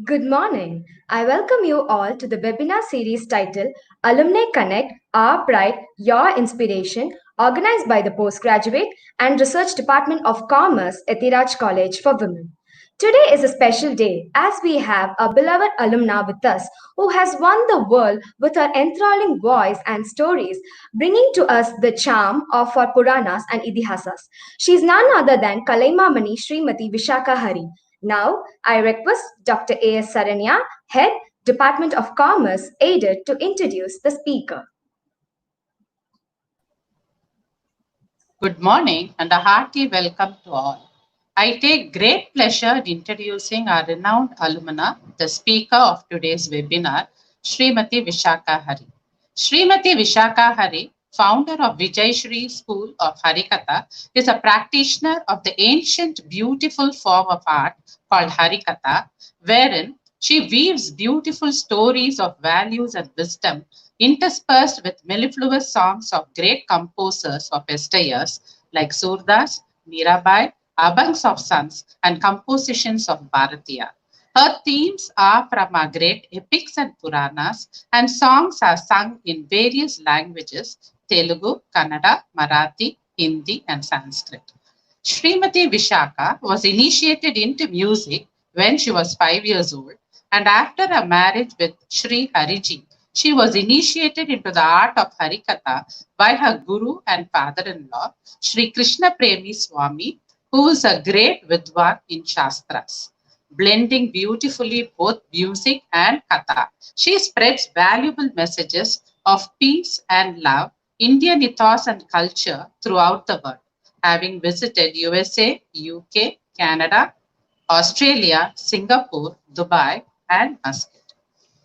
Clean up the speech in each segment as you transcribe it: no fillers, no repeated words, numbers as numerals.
Good morning. I welcome you all to the webinar series titled Alumni Connect Our Pride, Your Inspiration, organized by the Postgraduate and Research Department of Commerce at Ethiraj College for Women. Today is a special day as we have a beloved alumna with us who has won the world with her enthralling voice and stories, bringing to us the charm of her Puranas and Idihasas. She is none other than Kalaimamani Srimati Vishakha Hari. Now, I request Dr. A.S. Saranya, Head, Department of Commerce, aided to introduce the speaker. Good morning and a hearty welcome to all. I take great pleasure in introducing our renowned alumna, the speaker of today's webinar, Srimati Vishakha Hari. Srimati Vishakha Hari, founder of Vijay Shri School of Harikatha, is a practitioner of the ancient beautiful form of art called Harikatha, wherein she weaves beautiful stories of values and wisdom interspersed with mellifluous songs of great composers of yesteryears like Surdas, Mirabai, Abhangs of Sons, and compositions of Bharatiya. Her themes are from our great epics and Puranas, and songs are sung in various languages Telugu, Kannada, Marathi, Hindi, and Sanskrit. Srimati Vishakha was initiated into music when she was 5 years old, and after a marriage with Sri Hariji, she was initiated into the art of Harikatha by her guru and father-in-law, Sri Krishna Premi Swami, who is a great Vidwan in Shastras. Blending beautifully both music and katha, she spreads valuable messages of peace and love, Indian ethos and culture throughout the world, having visited USA, UK, Canada, Australia, Singapore, Dubai, and Muscat.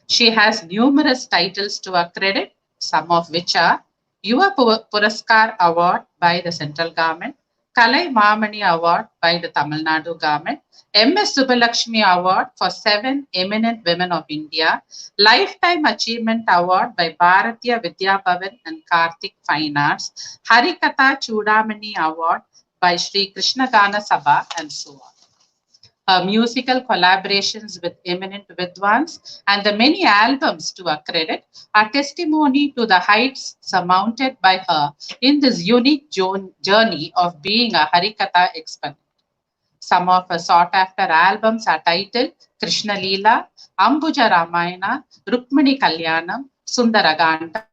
She has numerous titles to her credit, some of which are Yuva Puraskar Award by the central government, Kalai Mamani Award by the Tamil Nadu government, MS Subbalakshmi Award for 7 eminent women of India, Lifetime Achievement Award by Bharatiya Vidya Bhavan and Karthik Fine Arts, Harikatha Chudamani Award by Sri Krishna Gana Sabha, and so on. Her musical collaborations with eminent Vidwans and the many albums to her credit are testimony to the heights surmounted by her in this unique journey of being a Harikatha exponent. Some of her sought-after albums are titled Krishna Leela, Ambuja Ramayana, Rukmini Kalyanam, Sundaragandam,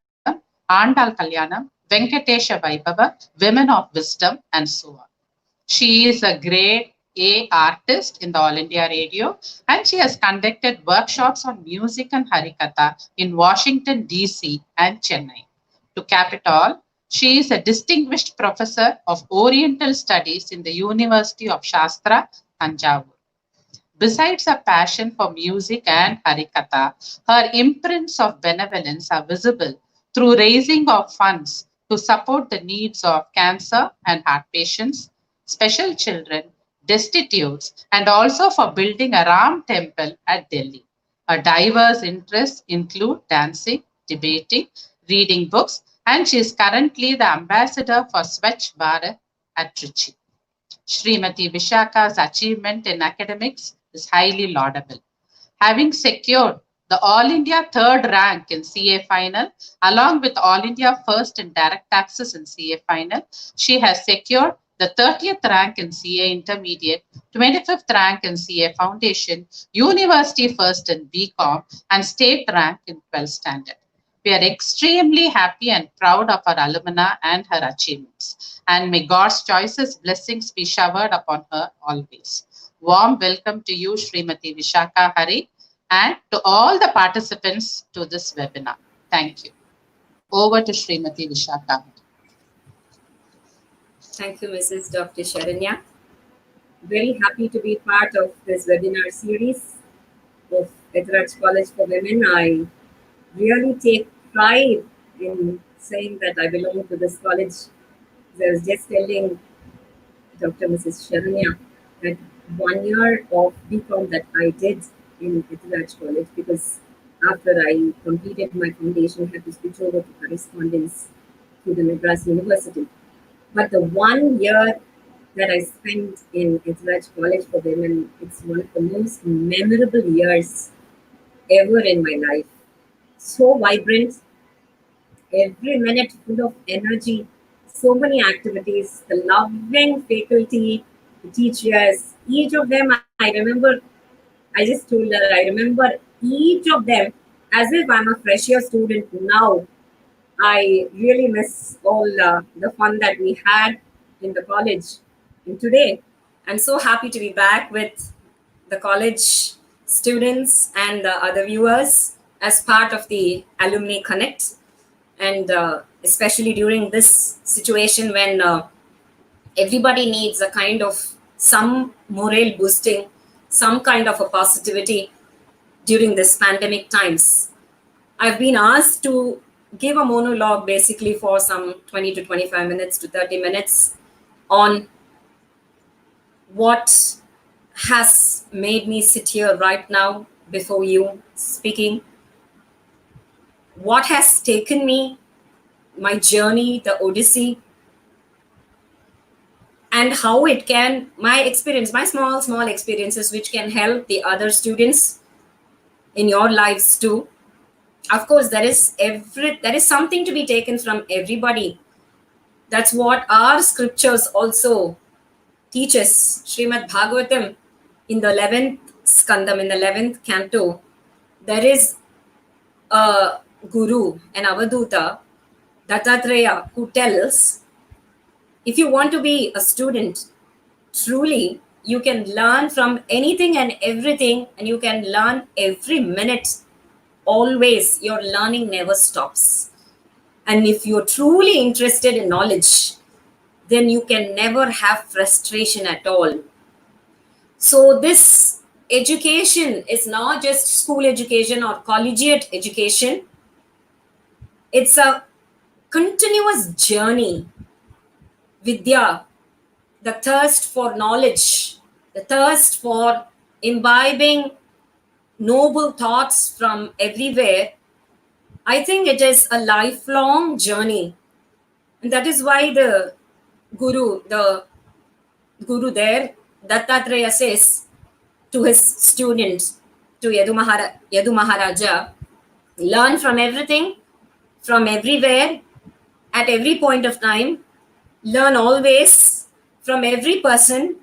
Andal Kalyanam, Venkatesha Vaibhava, Women of Wisdom, and so on. She is a grade A artist in the All India Radio, and she has conducted workshops on music and Harikatha in Washington, D.C. and Chennai. To cap it all, she is a distinguished professor of Oriental Studies in the University of Shastra, Tanjavur. Besides her passion for music and Harikatha, her imprints of benevolence are visible through raising of funds to support the needs of cancer and heart patients, special children, destitutes, and also for building a Ram temple at Delhi. Her diverse interests include dancing, debating, reading books, and she is currently the ambassador for Swachh Bharat at Trichy. Srimati Vishakha's achievement in academics is highly laudable. Having secured the All India third rank in CA final, along with All India first in direct taxes in CA final, she has secured the 30th rank in CA intermediate, 25th rank in CA foundation, university first in BCom, and state rank in 12th standard. We are extremely happy and proud of our alumna and her achievements. And may God's choicest blessings be showered upon her always. Warm welcome to you, Srimati Vishakha Hari, and to all the participants to this webinar. Thank you. Over to Srimati Vishakha Hari. Thank you, Mrs. Dr. Sharanya. Very happy to be part of this webinar series of Ethiraj College for Women. I really take pride in saying that I belong to this college. I was just telling Dr. Mrs. Sharanya that 1 year of BCom that I did in Ethiraj College, because after I completed my foundation, I had to switch over to correspondence to the Madras University. But the 1 year that I spent in Etaraj College for Women, it's one of the most memorable years ever in my life. So vibrant, every minute full of energy, so many activities, the loving faculty, the teachers, each of them I remember, I just told her, I remember each of them as if I'm a fresher student now. I really miss all the fun that we had in the college. And today, I'm so happy to be back with the college students and the other viewers as part of the Alumni Connect. And especially during this situation when everybody needs a kind of some morale boosting, some kind of a positivity during this pandemic times. I've been asked to give a monologue basically for some 20 to 25 minutes to 30 minutes on what has made me sit here right now before you speaking, what has taken me, my journey, the Odyssey, and how it can, my experience, my small experiences, which can help the other students in your lives too. Of course, there is something to be taken from everybody. That's what our scriptures also teach us. Srimad Bhagavatam, in the 11th skandam, in the 11th canto, there is a guru, an avaduta, Dattatreya, who tells, if you want to be a student, truly, you can learn from anything and everything, and you can learn every minute. Always, your learning never stops. And if you're truly interested in knowledge, then you can never have frustration at all. So, this education is not just school education or collegiate education, it's a continuous journey. Vidya, the thirst for knowledge, the thirst for imbibing noble thoughts from everywhere, I think it is a lifelong journey. And that is why the guru there, Dattatreya says to his students, to Yadu Maharaja, learn from everything, from everywhere, at every point of time, learn always from every person,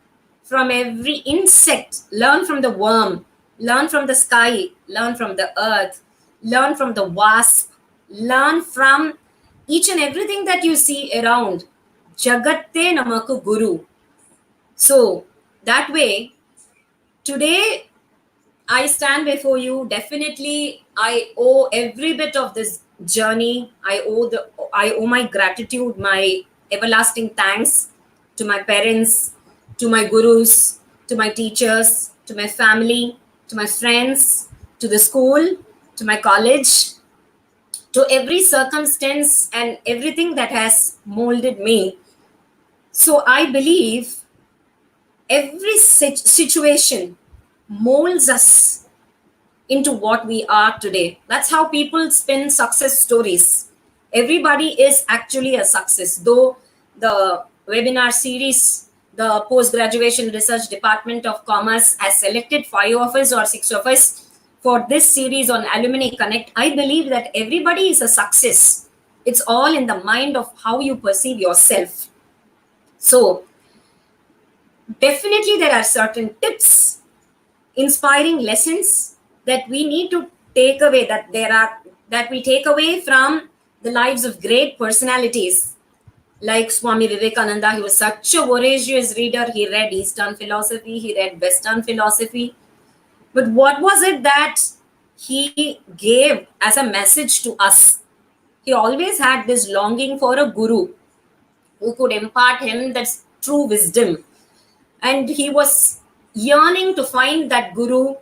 from every insect, learn from the worm, learn from the sky, learn from the earth, learn from the wasp, learn from each and everything that you see around. Jagatte namaku guru. So that way, today I stand before you. Definitely, I owe every bit of this journey. I owe my gratitude, my everlasting thanks to my parents, to my gurus, to my teachers, to my family, to my friends, to the school, to my college, to every circumstance and everything that has molded me. So I believe every situation molds us into what we are today. That's how people spin success stories. Everybody is actually a success. Though the webinar series, the Post Graduation Research Department of Commerce has selected 5 of us or 6 of us for this series on Alumni Connect, I believe that everybody is a success. It's all in the mind of how you perceive yourself. So, definitely, there are certain tips, inspiring lessons that we need to take away, that we take away from the lives of great personalities like Swami Vivekananda. He was such a voracious reader. He read Eastern philosophy, he read Western philosophy. But what was it that he gave as a message to us? He always had this longing for a guru who could impart him that true wisdom. And he was yearning to find that guru,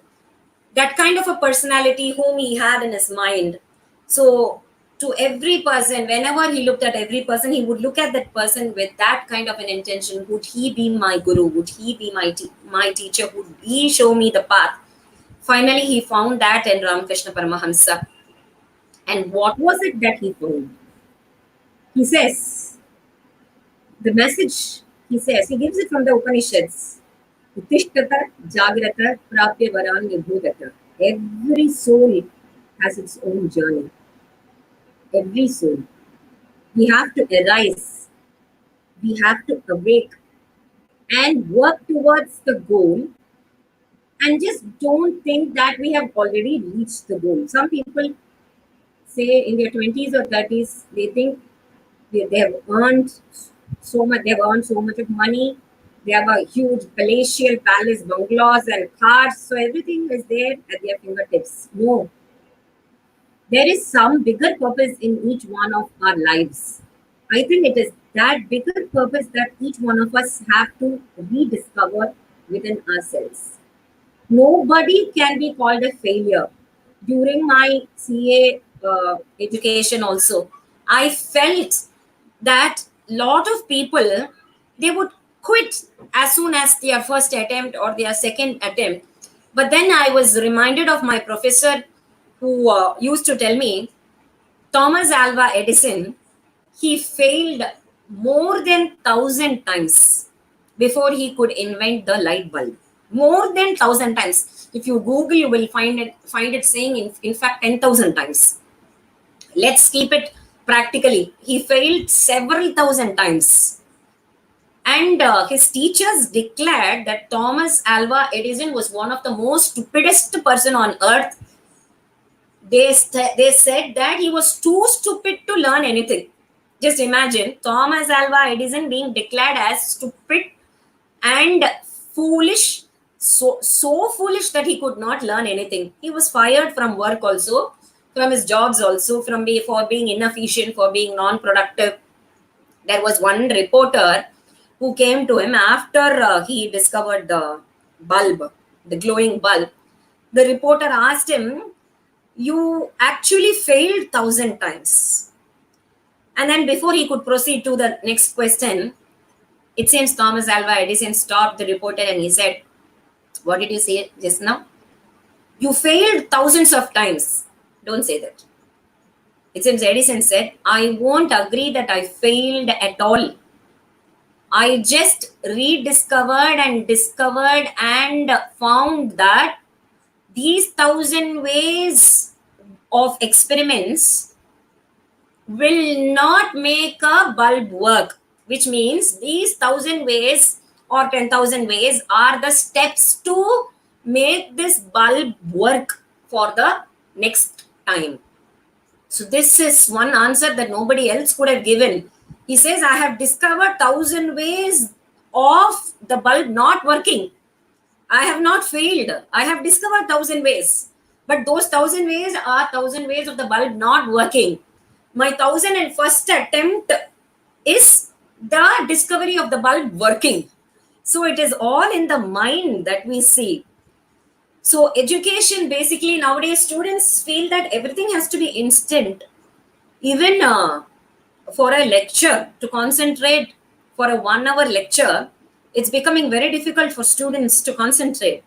that kind of a personality whom he had in his mind. So, to every person, whenever he looked at every person, he would look at that person with that kind of an intention. Would he be my guru? Would he be my teacher? Would he show me the path? Finally, he found that in Ramakrishna Paramahamsa. And what was it that he found? He says, the message He says, he gives it from the Upanishads. Uttishtata, Jagrata, Prapya Varan Vibhutata. Every soul has its own journey. Every soul. We have to arise. We have to awake and work towards the goal, and just don't think that we have already reached the goal. Some people say in their 20s or 30s, they think they have earned so much, they've earned so much of money, they have a huge palatial palace, bungalows and cars, so everything is there at their fingertips. No, there is some bigger purpose in each one of our lives. I think it is that bigger purpose that each one of us have to rediscover within ourselves. Nobody can be called a failure. During my CA education also, I felt that lot of people, they would quit as soon as their first attempt or their second attempt. But then I was reminded of my professor who used to tell me, Thomas Alva Edison, he failed more than 1,000 times before he could invent the light bulb. More than 1,000 times. If you Google, you will find it saying in fact 10,000 times. Let's keep it practically. He failed several thousand times. And his teachers declared that Thomas Alva Edison was one of the most stupidest person on earth. They said that he was too stupid to learn anything. Just imagine Thomas Alva Edison being declared as stupid and foolish, so foolish that he could not learn anything. He was fired from work also, from his jobs also, for being inefficient, for being non-productive. There was one reporter who came to him after he discovered the bulb, the glowing bulb. The reporter asked him, "You actually failed 1,000 times." And then before he could proceed to the next question, it seems Thomas Alva Edison stopped the reporter and he said, "What did you say just now? You failed thousands of times. Don't say that." It seems Edison said, "I won't agree that I failed at all. I just rediscovered and discovered and found that these 1,000 ways of experiments will not make a bulb work," which means these 1,000 ways or 10,000 ways are the steps to make this bulb work for the next time. So this is one answer that nobody else could have given. He says, "I have discovered 1,000 ways of the bulb not working. I have not failed. I have discovered 1,000 ways. But those 1,000 ways are 1,000 ways of the bulb not working. My 1,001st attempt is the discovery of the bulb working." So it is all in the mind that we see. So education, basically nowadays students feel that everything has to be instant. Even for a lecture, to concentrate for a 1 hour lecture, it's becoming very difficult for students to concentrate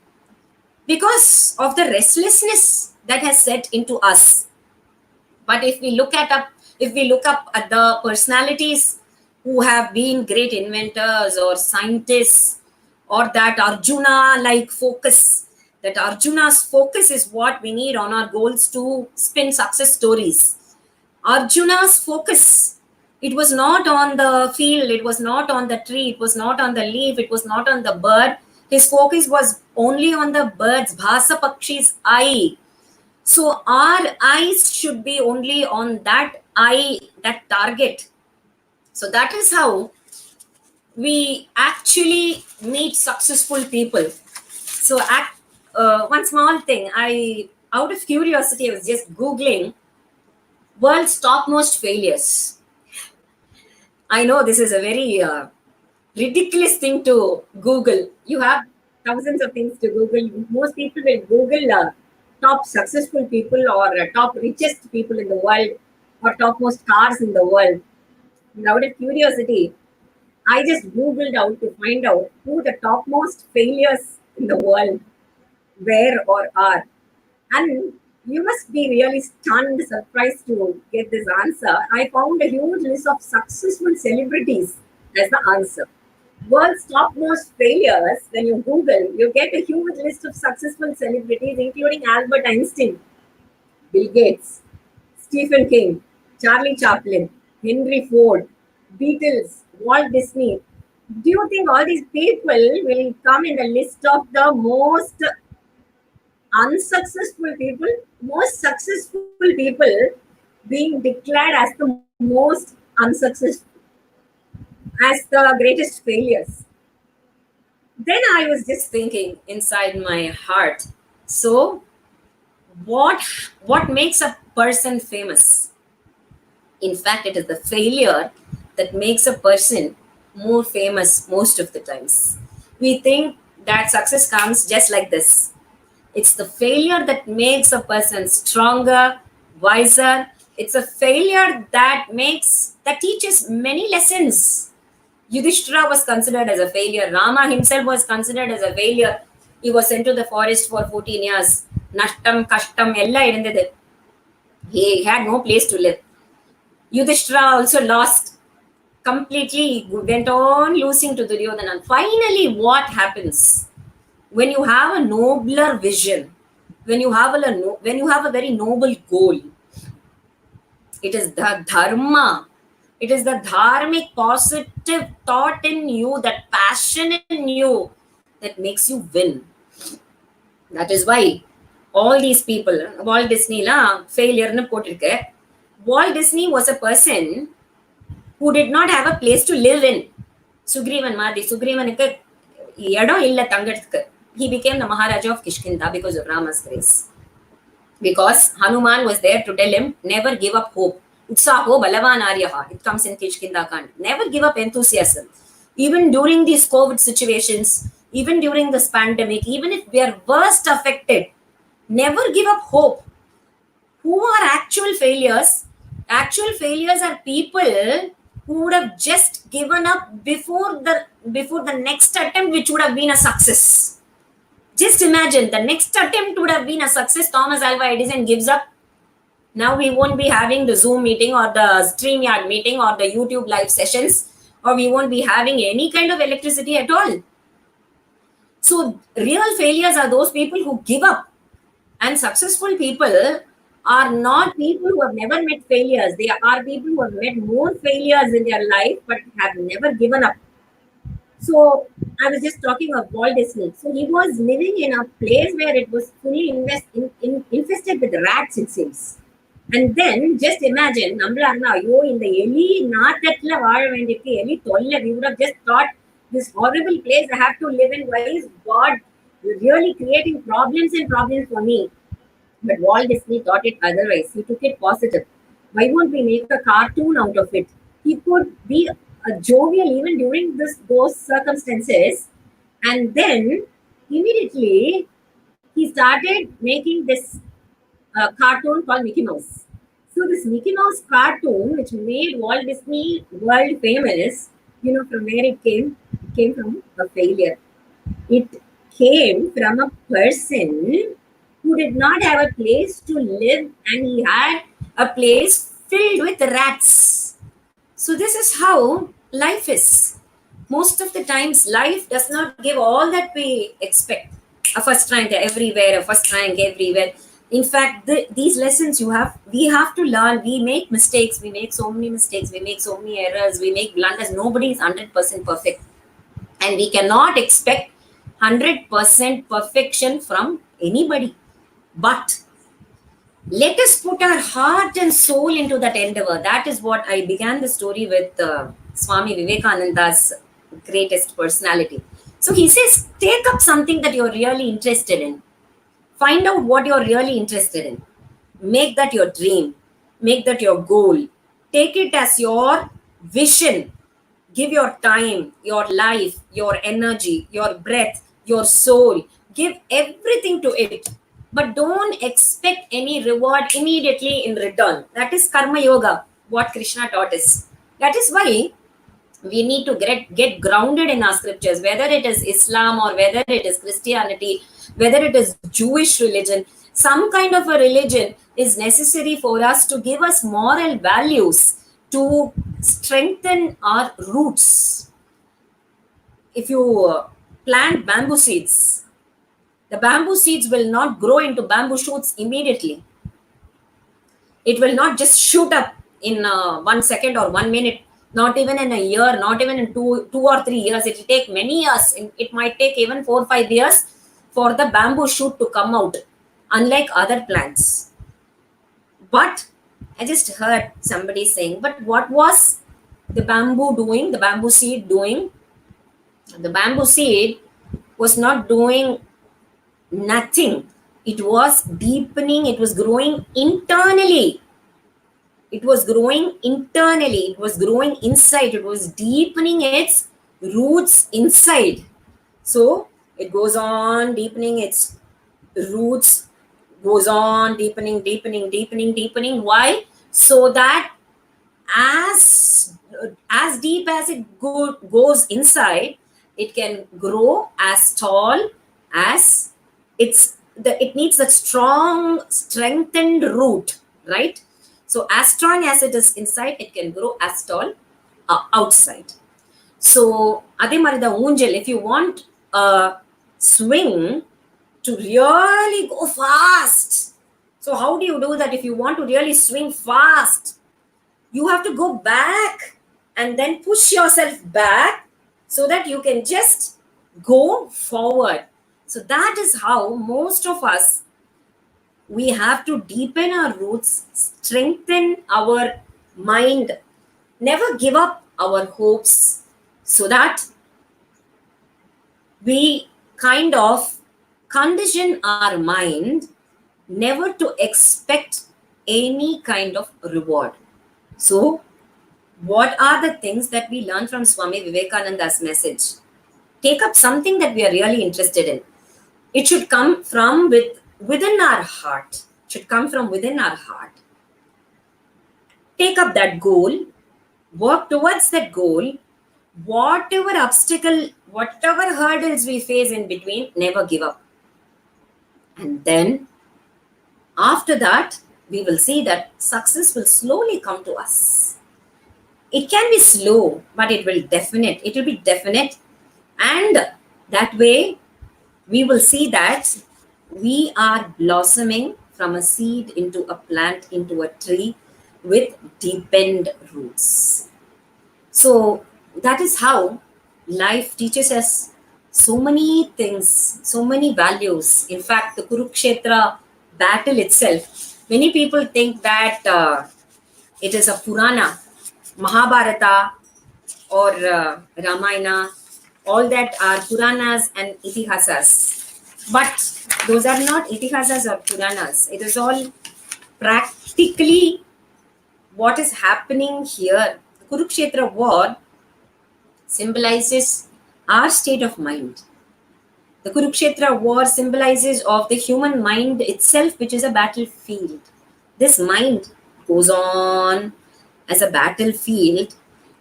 because of the restlessness that has set into us. But if we look up at the personalities who have been great inventors or scientists, or that Arjuna like focus, that Arjuna's focus is what we need on our goals to spin success stories. Arjuna's focus, it was not on the field, it was not on the tree, it was not on the leaf, it was not on the bird. His focus was only on the bird's, Bhasa Pakshi's eye. So our eyes should be only on that eye, that target. So that is how we actually meet successful people. So one small thing, out of curiosity, I was just Googling world's topmost failures. I know this is a very ridiculous thing to Google. You have thousands of things to Google. Most people will Google top successful people or top richest people in the world or topmost cars in the world. And out of curiosity, I just Googled out to find out who the topmost failures in the world were or are. And you must be really stunned, surprised to get this answer. I found a huge list of successful celebrities as the answer. world's topmost failures, when you Google, you get a huge list of successful celebrities, including Albert Einstein, Bill Gates, Stephen King, Charlie Chaplin, Henry Ford, Beatles, Walt Disney. Do you think all these people will come in the list of the most unsuccessful people? Most successful people being declared as the most unsuccessful, as the greatest failures. Then I was just thinking inside my heart, so what makes a person famous? In fact, it is the failure that makes a person more famous most of the times. We think that success comes just like this. It's the failure that makes a person stronger, wiser. It's a failure that teaches many lessons. Yudhishthira was considered as a failure. Rama himself was considered as a failure. He was sent to the forest for 14 years. Nashtam, Kashtam, ella irundhathu. He had no place to live. Yudhishthira also lost completely, went on losing to Duryodhana. Finally, what happens? When you have a nobler vision, when you have a very noble goal, it is the dharma, it is the dharmic positive thought in you, that passion in you, that makes you win. That is why all these people, Walt Disney failure nu potirke. Walt Disney was a person who did not have a place to live in. Sugrivan Madhi, Sugrivanuக்கு இடம் இல்ல தங்கறதுக்கு. He became the Maharaja of Kishkinda because of Rama's grace. Because Hanuman was there to tell him, never give up hope. Utsaho balavan aryaha. It comes in Kishkinda Kand. Never give up enthusiasm. Even during these COVID situations, even during this pandemic, even if we are worst affected, never give up hope. Who are actual failures? Actual failures are people who would have just given up before the next attempt, which would have been a success. Just imagine, the next attempt would have been a success. Thomas Alva Edison gives up. Now we won't be having the Zoom meeting or the StreamYard meeting or the YouTube live sessions, or we won't be having any kind of electricity at all. So real failures are those people who give up. And successful people are not people who have never met failures. They are people who have met more failures in their life but have never given up. So I was just talking of Walt Disney. So he was living in a place where it was fully infested with rats, it seems. And then just imagine, we would have just thought, this horrible place I have to live in, why is God really creating problems and problems for me? But Walt Disney thought it otherwise. He took it positive. Why won't we make a cartoon out of it? He could be a jovial even during those circumstances. And then immediately he started making this cartoon called Mickey Mouse. So this Mickey Mouse cartoon, which made Walt Disney world famous, from where it came from a failure. It came from a person who did not have a place to live, and he had a place filled with rats. So this is how life is. Most of the times, life does not give all that we expect. A first rank everywhere, a first rank everywhere. In fact, these lessons we have to learn. We make mistakes. We make so many mistakes. We make so many errors. We make blunders. Nobody is 100% perfect. And we cannot expect 100% perfection from anybody. But let us put our heart and soul into that endeavor. That is what I began the story with Swami Vivekananda's greatest personality. So he says, take up something that you're really interested in. Find out what you're really interested in. Make that your dream. Make that your goal. Take it as your vision. Give your time, your life, your energy, your breath, your soul. Give everything to it. But don't expect any reward immediately in return. That is Karma Yoga, what Krishna taught us. That is why we need to get grounded in our scriptures, whether it is Islam or whether it is Christianity, whether it is Jewish religion. Some kind of a religion is necessary for us to give us moral values, to strengthen our roots. if you plant bamboo seeds, the bamboo seeds will not grow into bamboo shoots immediately. It will not just shoot up in 1 second or 1 minute, not even in a year, not even in two or 3 years. It will take many years. It might take even 4 or 5 years for the bamboo shoot to come out, unlike other plants. But I just heard somebody saying, but what was the bamboo doing, the bamboo seed doing? The bamboo seed was not doing nothing. It was deepening, it was growing internally. It was growing internally, it was growing inside, it was deepening its roots inside. So it goes on deepening its roots, goes on deepening. Why? So that as deep as it goes inside, it can grow as tall as it needs a strong, strengthened root, right? So as strong as it is inside, it can grow as tall outside. So adhe mari the unjal, if you want a swing to really go fast, so how do you do that? If you want to really swing fast, you have to go back and then push yourself back so that you can just go forward. So that is how most of us, we have to deepen our roots, strengthen our mind, never give up our hopes, so that we kind of condition our mind never to expect any kind of reward. So, what are the things that we learn from Swami Vivekananda's message? Take up something that we are really interested in. It should come from within our heart. It should come from within our heart. Take up that goal, work towards that goal. Whatever obstacle, whatever hurdles we face in between, never give up. And then, after that, we will see that success will slowly come to us. It can be slow, but it will be definite. And that way, we will see that we are blossoming from a seed into a plant, into a tree with deepened roots. So that is how life teaches us so many things, so many values. In fact, the Kurukshetra battle itself, many people think that it is a Purana, Mahabharata or Ramayana, all that are Puranas and Itihasas. But those are not Itihasas or Puranas. It is all practically what is happening here. The Kurukshetra war symbolizes our state of mind. The Kurukshetra war symbolizes of the human mind itself, which is a battlefield. This mind goes on as a battlefield,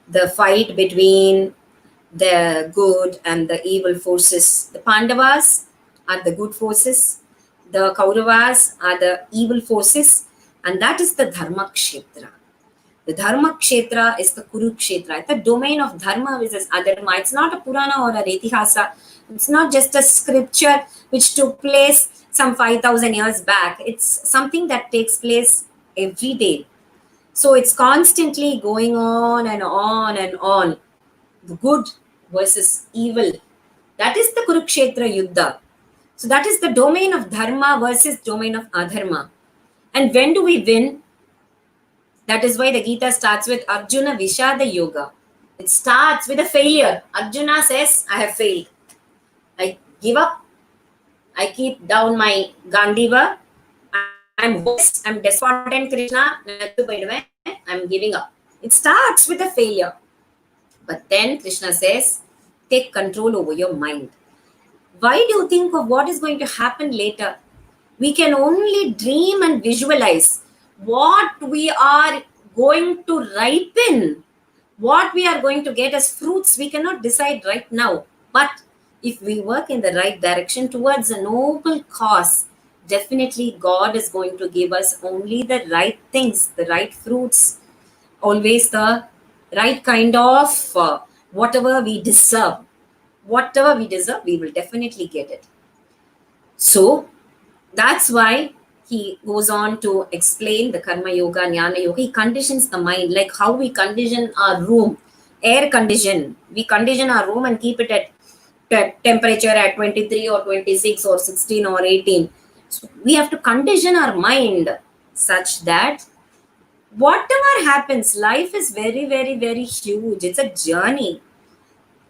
the fight between the good and the evil forces. The Pandavas are the good forces, the Kauravas are the evil forces, and that is the Dharma Kshetra. The Dharma Kshetra is the Kurukshetra. The domain of Dharma versus Adharma. It's not a Purana or a Itihasa. It's not just a scripture which took place some 5,000 years back. It's something that takes place every day. So it's constantly going on and on and on. The good versus evil. That is the Kurukshetra Yuddha. So that is the domain of Dharma versus domain of Adharma. And when do we win? That is why the Gita starts with Arjuna Vishada Yoga. It starts with a failure. Arjuna says, I have failed. I give up. I keep down my Gandiva. I'm hopeless. I'm despondent, Krishna. I'm giving up. It starts with a failure. But then Krishna says, take control over your mind. Why do you think of what is going to happen later? We can only dream and visualize what we are going to ripen, what we are going to get as fruits. We cannot decide right now. But if we work in the right direction towards a noble cause, definitely God is going to give us only the right things, the right fruits, always the right kind of whatever we deserve. whatever we deserve, we will definitely get it. So that's why he goes on to explain the karma yoga, jnana yoga. He conditions the mind, like how we condition our room, air condition. We condition our room and keep it at temperature at 23 or 26 or 16 or 18. So we have to condition our mind such that whatever happens, life is very, very, very huge. It's a journey.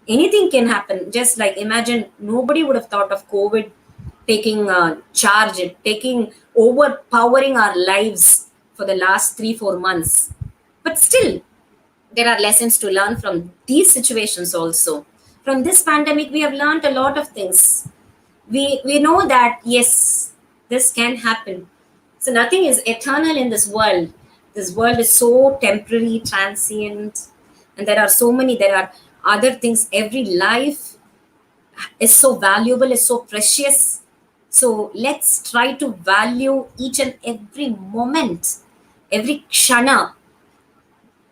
Anything can happen. Just like imagine, nobody would have thought of COVID taking charge, taking overpowering our lives for the last 3-4 months. But still, there are lessons to learn from these situations also. From this pandemic, we have learned a lot of things. We know that yes, this can happen. So nothing is eternal in this world. This world is so temporary, transient, and there are other things. Every life is so valuable, is so precious. So let's try to value each and every moment, every kshana.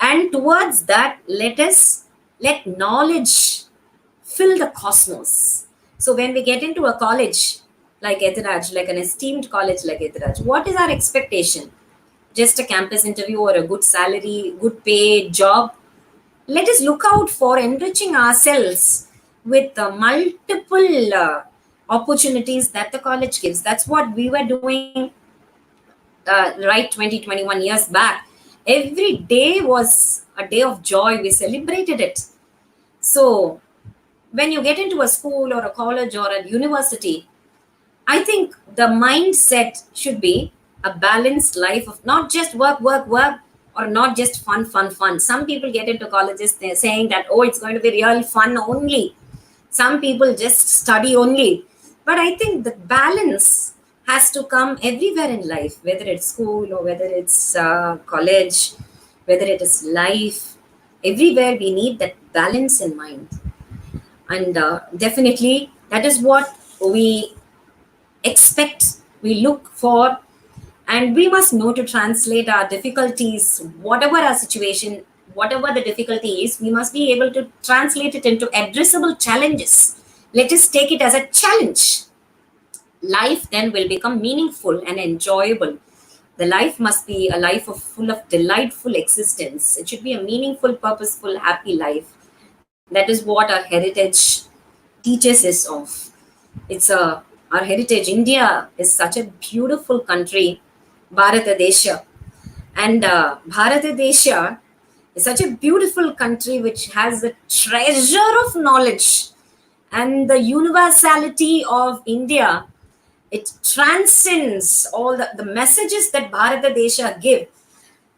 And towards that, let knowledge fill the cosmos. So when we get into a college like Etiraj, like an esteemed college like Etiraj, what is our expectation? Just a campus interview or a good salary, good paid job? Let us look out for enriching ourselves with multiple opportunities that the college gives. That's what we were doing right 20-21 years back. Every day was a day of joy. We celebrated it. So when you get into a school or a college or a university, I think the mindset should be a balanced life of not just work, work, work, or not just fun, fun, fun. Some people get into colleges they're saying that, oh, it's going to be real fun only. Some people just study only. But I think the balance has to come everywhere in life, whether it's school or whether it's college, whether it is life. Everywhere we need that balance in mind. And definitely that is what we expect, we look for, and we must know to translate our difficulties, whatever our situation, whatever the difficulty is, we must be able to translate it into addressable challenges. Let us take it as a challenge. Life then will become meaningful and enjoyable. The life must be a life full of delightful existence. It should be a meaningful, purposeful, happy life. That is what our heritage teaches us of. Our heritage. India is such a beautiful country, Bharata Desha. And Bharata Desha is such a beautiful country which has a treasure of knowledge. And the universality of India, it transcends all the messages that Bharata Desha give.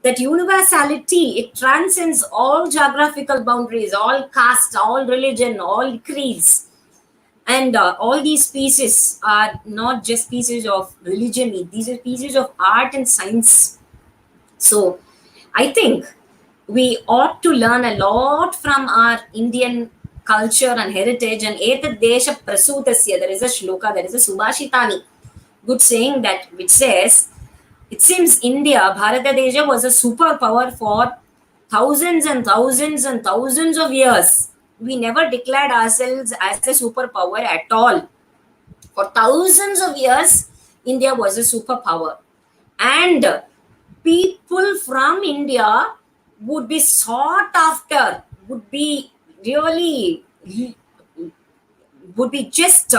That universality, it transcends all geographical boundaries, all caste, all religion, all creeds. And all these pieces are not just pieces of religion, these are pieces of art and science. So I think we ought to learn a lot from our Indian culture and heritage. And Etad Desha Prasutasya, there is a shloka, there is a Subhashitani, good saying that which says, it seems India, Bharata Desha, was a superpower for thousands and thousands and thousands of years. We never declared ourselves as a superpower at all. For thousands of years, India was a superpower. And people from India would be sought after, would be really, would be just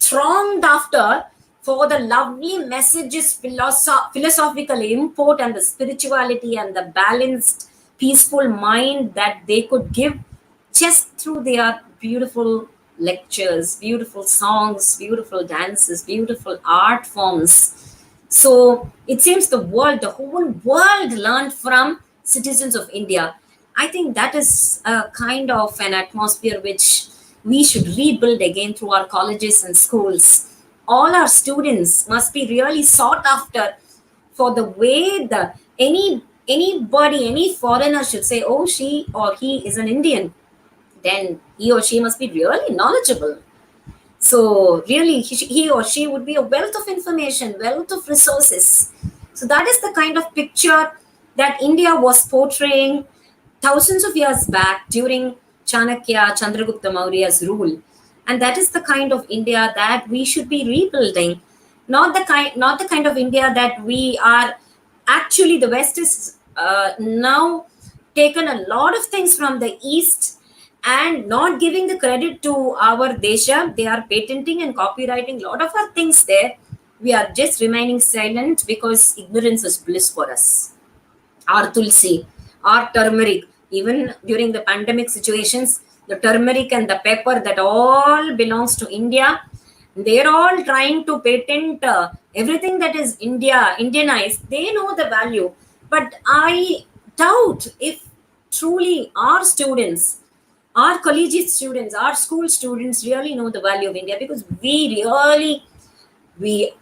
thronged after for the lovely messages, philosophical import, and the spirituality and the balanced, peaceful mind that they could give just through their beautiful lectures, beautiful songs, beautiful dances, beautiful art forms. So it seems the whole world learned from citizens of India. I think that is a kind of an atmosphere which we should rebuild again through our colleges and schools. All our students must be really sought after for the way any foreigner should say, oh, she or he is an Indian, then he or she must be really knowledgeable. So really, he or she would be a wealth of information, wealth of resources. So that is the kind of picture that India was portraying thousands of years back during Chanakya, Chandragupta Maurya's rule. And that is the kind of India that we should be rebuilding, not the kind of India that we are. Actually, the West is now taken a lot of things from the East and not giving the credit to our Desha. They are patenting and copywriting a lot of our things there. We are just remaining silent because ignorance is bliss for us. Our tulsi, our turmeric, even during the pandemic situations, the turmeric and the pepper, that all belongs to India. They're all trying to patent everything that is Indianized. They know the value, but I doubt if truly our students, our collegiate students, our school students really know the value of India, because we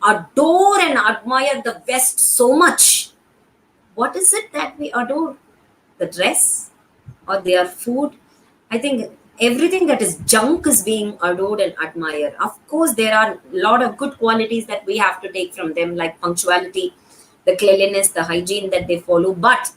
adore and admire the West so much. What is it that we adore? The dress or their food? I think everything that is junk is being adored and admired. Of course, there are a lot of good qualities that we have to take from them, like punctuality, the cleanliness, the hygiene that they follow. But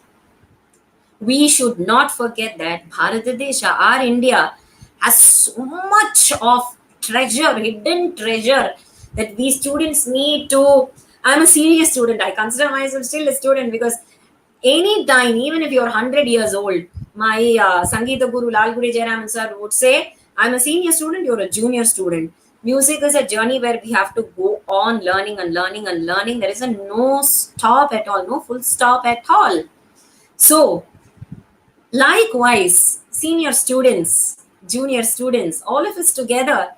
we should not forget that Bharatadesha, our India, has so much of treasure, hidden treasure, that we students need to. I'm a serious student. I consider myself still a student, because any time, even if you're 100 years old, my Sangeeta Guru Lalguri Jayaraman sir would say, I'm a senior student, you're a junior student. Music is a journey where we have to go on learning and learning and learning. There is a no stop at all, no full stop at all. So, likewise, senior students, junior students, all of us together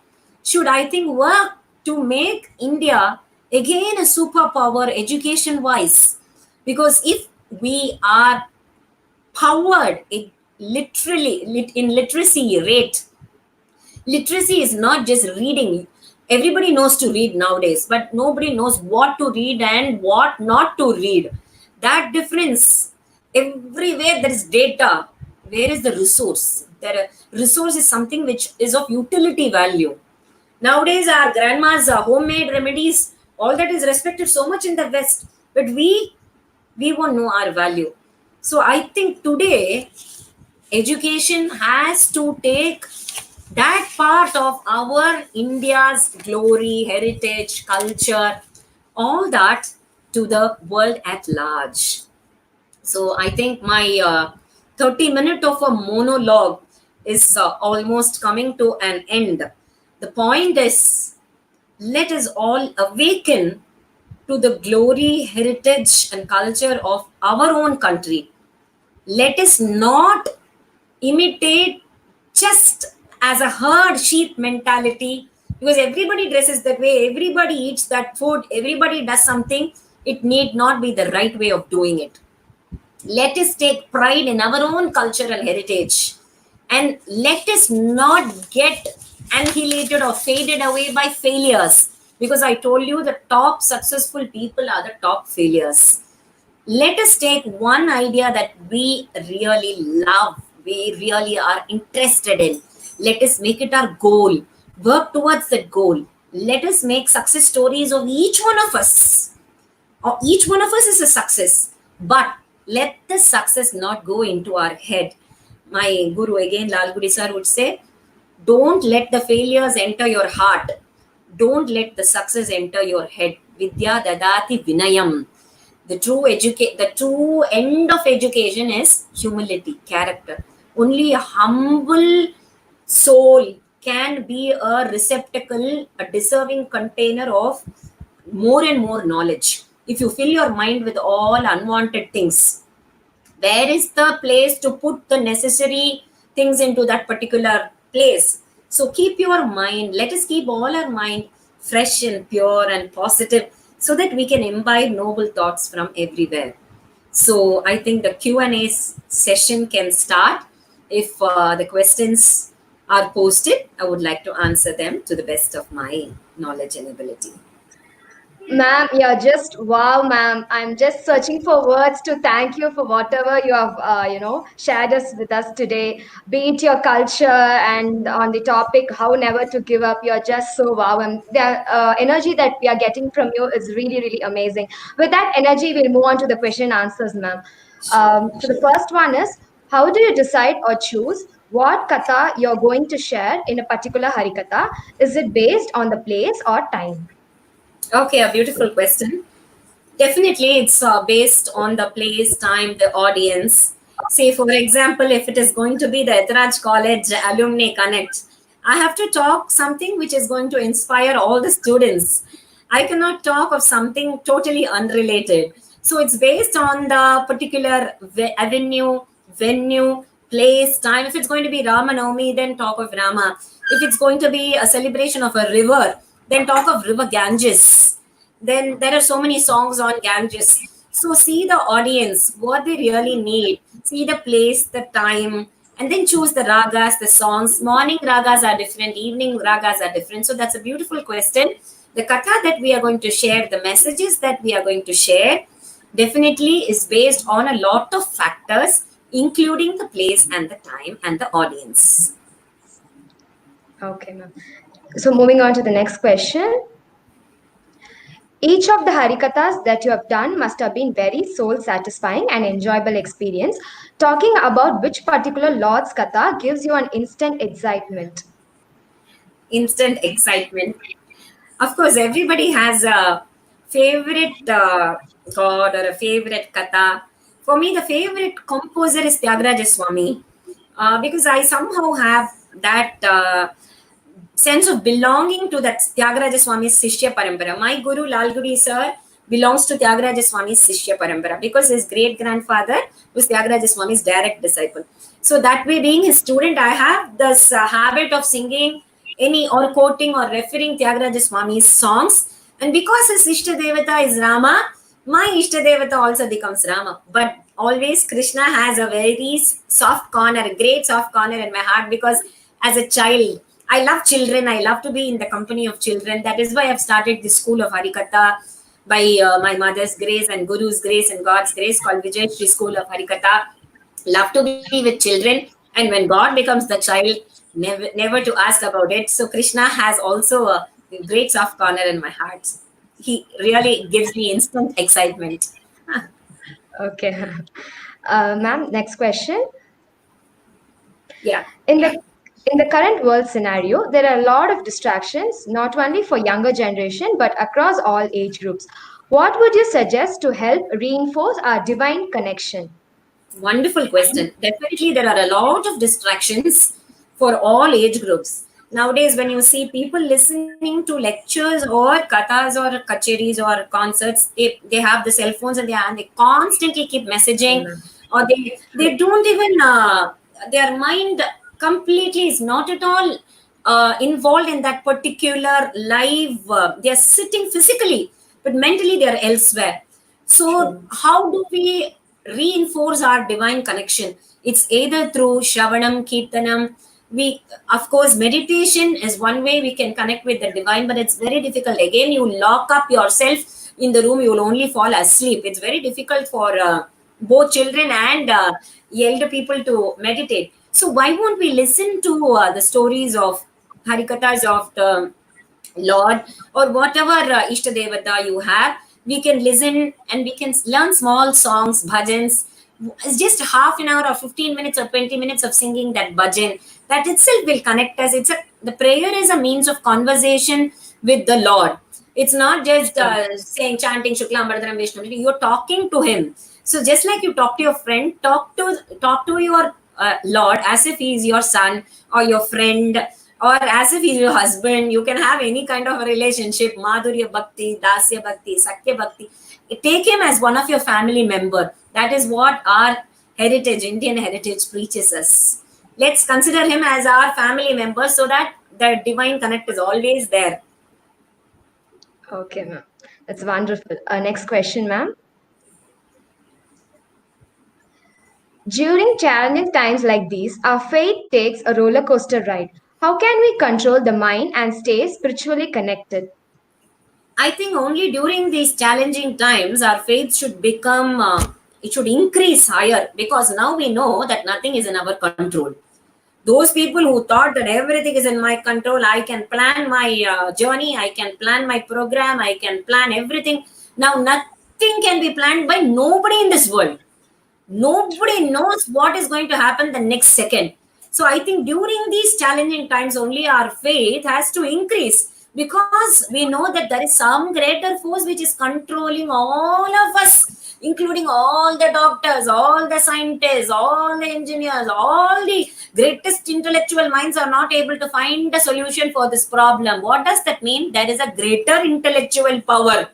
should, I think, work to make India again a superpower education wise. Because if we are powered in literacy rate, literacy is not just reading. Everybody knows to read nowadays, but nobody knows what to read and what not to read. That difference, everywhere there is data. Where is the resource? Resource is something which is of utility value. Nowadays, our grandma's homemade remedies, all that is respected so much in the West, but we won't know our value. So I think today education has to take that part of our India's glory, heritage, culture, all that to the world at large. So I think my 30 minute of a monologue is almost coming to an end. The point is, let us all awaken to the glory, heritage, and culture of our own country. Let us not imitate just as a herd sheep mentality, because everybody dresses that way, everybody eats that food, everybody does something. It need not be the right way of doing it. Let us take pride in our own cultural heritage, and let us not get annihilated or faded away by failures, because I told you the top successful people are the top failures. Let us take one idea that we really love, we really are interested in. Let us make it our goal, work towards that goal. Let us make success stories of each one of us. Or each one of us is a success, but let the success not go into our head. My guru again, Lalguri sir, would say, don't let the failures enter your heart. Don't let the success enter your head. Vidya dadati vinayam. The true end of education is humility, character. Only a humble soul can be a receptacle, a deserving container of more and more knowledge. If you fill your mind with all unwanted things, where is the place to put the necessary things into that particular place? So keep your mind, let us keep all our mind fresh and pure and positive, so that we can imbibe noble thoughts from everywhere. So I think the Q&A session can start. If the questions are posted, I would like to answer them to the best of my knowledge and ability. Ma'am, you're just wow, ma'am. I'm just searching for words to thank you for whatever you have, shared us with us today. Be it your culture and on the topic how never to give up. You're just so wow, and the energy that we are getting from you is really, really amazing. With that energy, we'll move on to the question and answers, ma'am. So the first one is, how do you decide or choose what katha you're going to share in a particular Harikatha. Is it based on the place or time? Okay, a beautiful question. Definitely, it's based on the place, time, the audience. Say, for example, if it is going to be the Etraj College Alumni Connect, I have to talk something which is going to inspire all the students. I cannot talk of something totally unrelated. So it's based on the particular avenue, venue, place, time. If it's going to be Ramanavami, then talk of Rama. If it's going to be a celebration of a river, then talk of River Ganges. Then there are so many songs on Ganges. So see the audience, what they really need, see the place, the time, and then choose the ragas, the songs. Morning ragas are different, evening ragas are different. So that's a beautiful question. The katha that we are going to share, the messages that we are going to share, definitely is based on a lot of factors, including the place and the time and the audience. Okay, ma'am. So moving on to the next question. Each of the Harikathas that you have done must have been very soul satisfying and enjoyable experience. Talking about which particular Lord's Katha gives you an instant excitement. Instant excitement. Of course, everybody has a favorite god or a favorite katha. For me, the favorite composer is Tyagaraja Swami because I somehow have that sense of belonging to that Tyagaraja Swami's Sishya Parampara. My Guru Lalgudi sir belongs to Tyagaraja Swami's Sishya Parampara because his great grandfather was Tyagaraja Swami's direct disciple. So that way, being his student, I have this habit of singing any or quoting or referring Tyagaraja Swami's songs. And because his Ishta Devata is Rama, my Ishta Devata also becomes Rama. But always Krishna has a very soft corner, a great soft corner in my heart because as a child, I love children. I love to be in the company of children. That is why I've started this school of Harikatha by my mother's grace and Guru's grace and God's grace called Vijay Shri School of Harikatha. Love to be with children. And when God becomes the child, never to ask about it. So Krishna has also a great soft corner in my heart. He really gives me instant excitement. Okay. Ma'am, next question. Yeah. In the current world scenario, there are a lot of distractions, not only for younger generation, but across all age groups. What would you suggest to help reinforce our divine connection? Wonderful question. Definitely, there are a lot of distractions for all age groups. Nowadays, when you see people listening to lectures or kathas or kacheris or concerts, they have the cell phones in their hand, they constantly keep messaging, or they don't even, their mind completely is not at all involved in that particular live. They are sitting physically, but mentally they are elsewhere. So, how do we reinforce our divine connection? It's either through Shravanam, Kirtanam. We, of course, meditation is one way we can connect with the divine, but it's very difficult. Again, you lock up yourself in the room, you will only fall asleep. It's very difficult for both children and elder people to meditate. So, why won't we listen to the stories of Harikathas of the Lord or whatever Ishta Devata you have? We can listen and we can learn small songs, bhajans. It's just half an hour or 15 minutes or 20 minutes of singing that bhajan. That itself will connect us. The prayer is a means of conversation with the Lord. It's not just saying, chanting Shuklam Bardharam Vishnu. You're talking to Him. So just like you talk to your friend, talk to your Lord as if He is your son or your friend or as if he's your husband. You can have any kind of a relationship, Madhurya Bhakti, Dasya Bhakti, Sakya Bhakti. Take him as one of your family member. That is what our heritage, Indian heritage, preaches us. Let's consider him as our family member so that the divine connect is always there. Okay, ma'am. That's wonderful. Next question, ma'am. During challenging times like these, our faith takes a roller coaster ride. How can we control the mind and stay spiritually connected? I think only during these challenging times, our faith should become, it should increase higher because now we know that nothing is in our control. Those people who thought that everything is in my control, I can plan my journey, I can plan my program, I can plan everything. Now, nothing can be planned by nobody in this world. Nobody knows what is going to happen the next second. So I think during these challenging times, only our faith has to increase, because we know that there is some greater force which is controlling all of us, including all the doctors, all the scientists, all the engineers, all the greatest intellectual minds are not able to find a solution for this problem. What does that mean? There is a greater intellectual power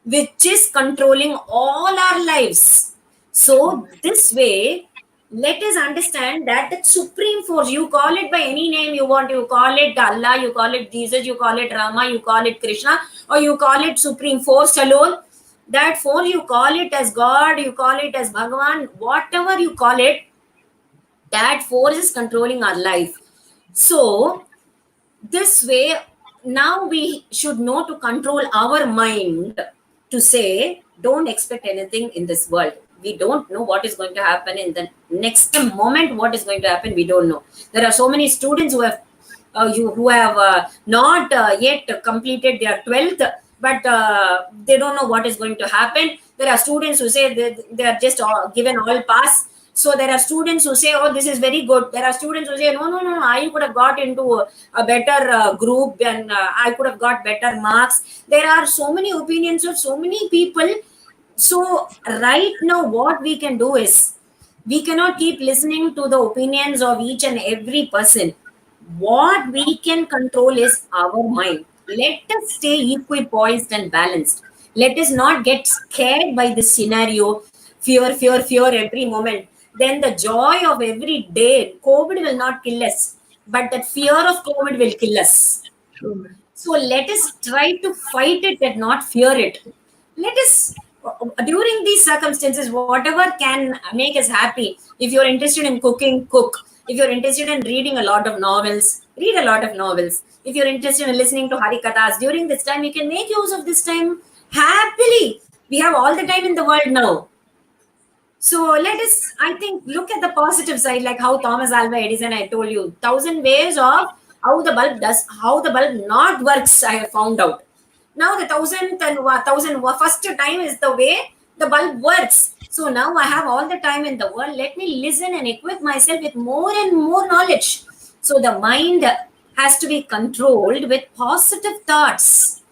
which is controlling all our lives. So, this way, let us understand that the supreme force, you call it by any name you want, you call it Allah, you call it Jesus, you call it Rama, you call it Krishna, or you call it supreme force alone. That force, you call it as God, you call it as Bhagavan, whatever you call it, that force is controlling our life. So, this way, now we should know to control our mind, to say, don't expect anything in this world. We don't know what is going to happen in the next moment. What is going to happen, we don't know. There are so many students who have not yet completed their 12th, but they don't know what is going to happen. There are students who say they are just given all pass. So there are students who say, oh, this is very good. There are students who say, no, I could have got into a better group, and I could have got better marks. There are so many opinions of so many people. So right now, what we can do is, we cannot keep listening to the opinions of each and every person. What we can control is our mind. Let us stay equipoised and balanced. Let us not get scared by this scenario. Fear every moment. Then the joy of every day, COVID will not kill us, but that fear of COVID will kill us. So let us try to fight it and not fear it. Let us, during these circumstances, whatever can make us happy. If you're interested in cooking, cook. If you're interested in reading a lot of novels, read a lot of novels. If you're interested in listening to Harikathas, during this time, you can make use of this time happily. We have all the time in the world now. So let us, I think, look at the positive side, like how Thomas Alva Edison, I told you, 1,000 ways of how the bulb not works, I have found out. Now the 1,000 first time is the way the bulb works. So now I have all the time in the world. Let me listen and equip myself with more and more knowledge. So the mind has to be controlled with positive thoughts.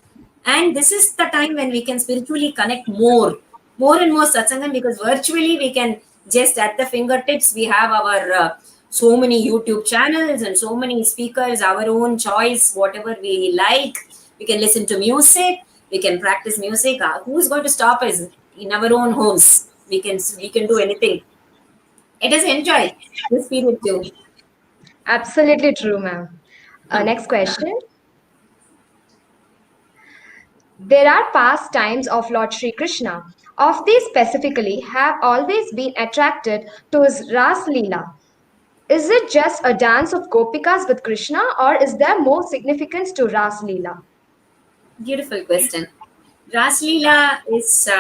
And this is the time when we can spiritually connect more and more satsangam, because virtually we can just at the fingertips, we have our so many YouTube channels and so many speakers, our own choice, whatever we like. We can listen to music, we can practice music. Who's going to stop us in our own homes? We can do anything. Let us enjoy this period too. Absolutely true, ma'am. Next question. There are past times of Lord Sri Krishna. Of these specifically have always been attracted to his Ras Leela. Is it just a dance of Gopikas with Krishna, or is there more significance to Ras Leela? Beautiful question. Ras Leela is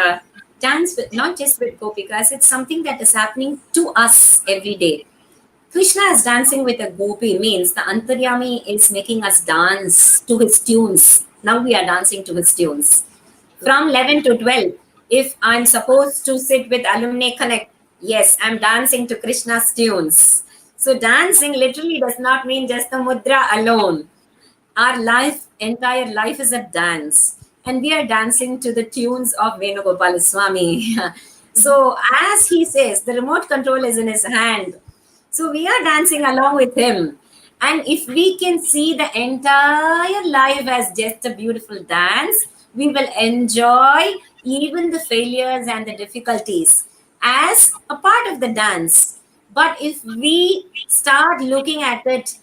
dance with, not just with Gopikas, it's something that is happening to us every day. Krishna is dancing with a gopi means the Antaryami is making us dance to his tunes. Now we are dancing to his tunes. From 11 to 12, if I'm supposed to sit with Alumni Connect, yes, I'm dancing to Krishna's tunes. So dancing literally does not mean just the mudra alone. Our entire life is a dance. And we are dancing to the tunes of Venugopala Swami. So as he says, the remote control is in his hand. So we are dancing along with him. And if we can see the entire life as just a beautiful dance, we will enjoy even the failures and the difficulties as a part of the dance. But if we start looking at it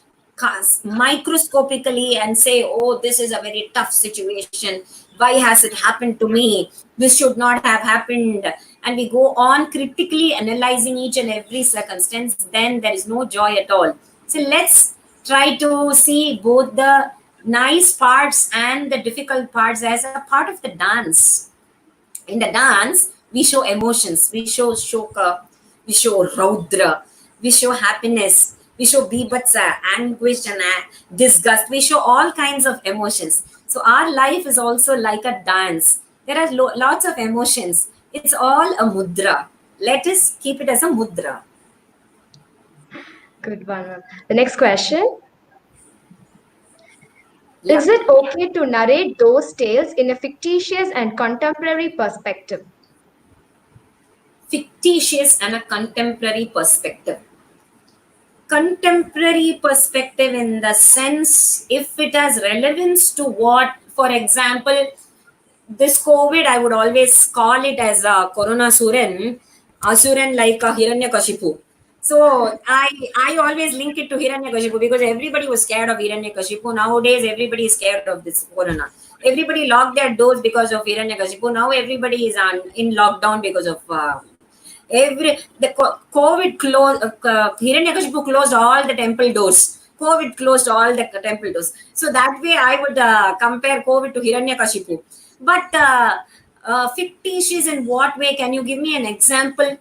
microscopically and say, oh, this is a very tough situation, why has it happened to me, this should not have happened, and we go on critically analyzing each and every circumstance, then there is no joy at all. So let's try to see both the nice parts and the difficult parts as a part of the dance. In the dance, we show emotions, we show shoka, we show raudra, we show happiness, we show bibhatsa, anguish and disgust. We show all kinds of emotions. So our life is also like a dance. There are lots of emotions. It's all a mudra. Let us keep it as a mudra. Good one, ma'am. The next question. Yeah. Is it okay to narrate those tales in a fictitious and contemporary perspective? Fictitious and a contemporary perspective. Contemporary perspective in the sense if it has relevance to what, for example, this COVID, I would always call it as a Corona Asuran like a Hiranyakashipu. So I always link it to Hiranyakashipu because everybody was scared of Hiranyakashipu. Nowadays, everybody is scared of this Corona. Everybody locked their doors because of Hiranyakashipu. Now everybody is in lockdown because of COVID closed. Hiranyakashipu closed all the temple doors. COVID closed all the temple doors. So that way, I would compare COVID to Hiranyakashipu. But fictitious in what way? Can you give me an example?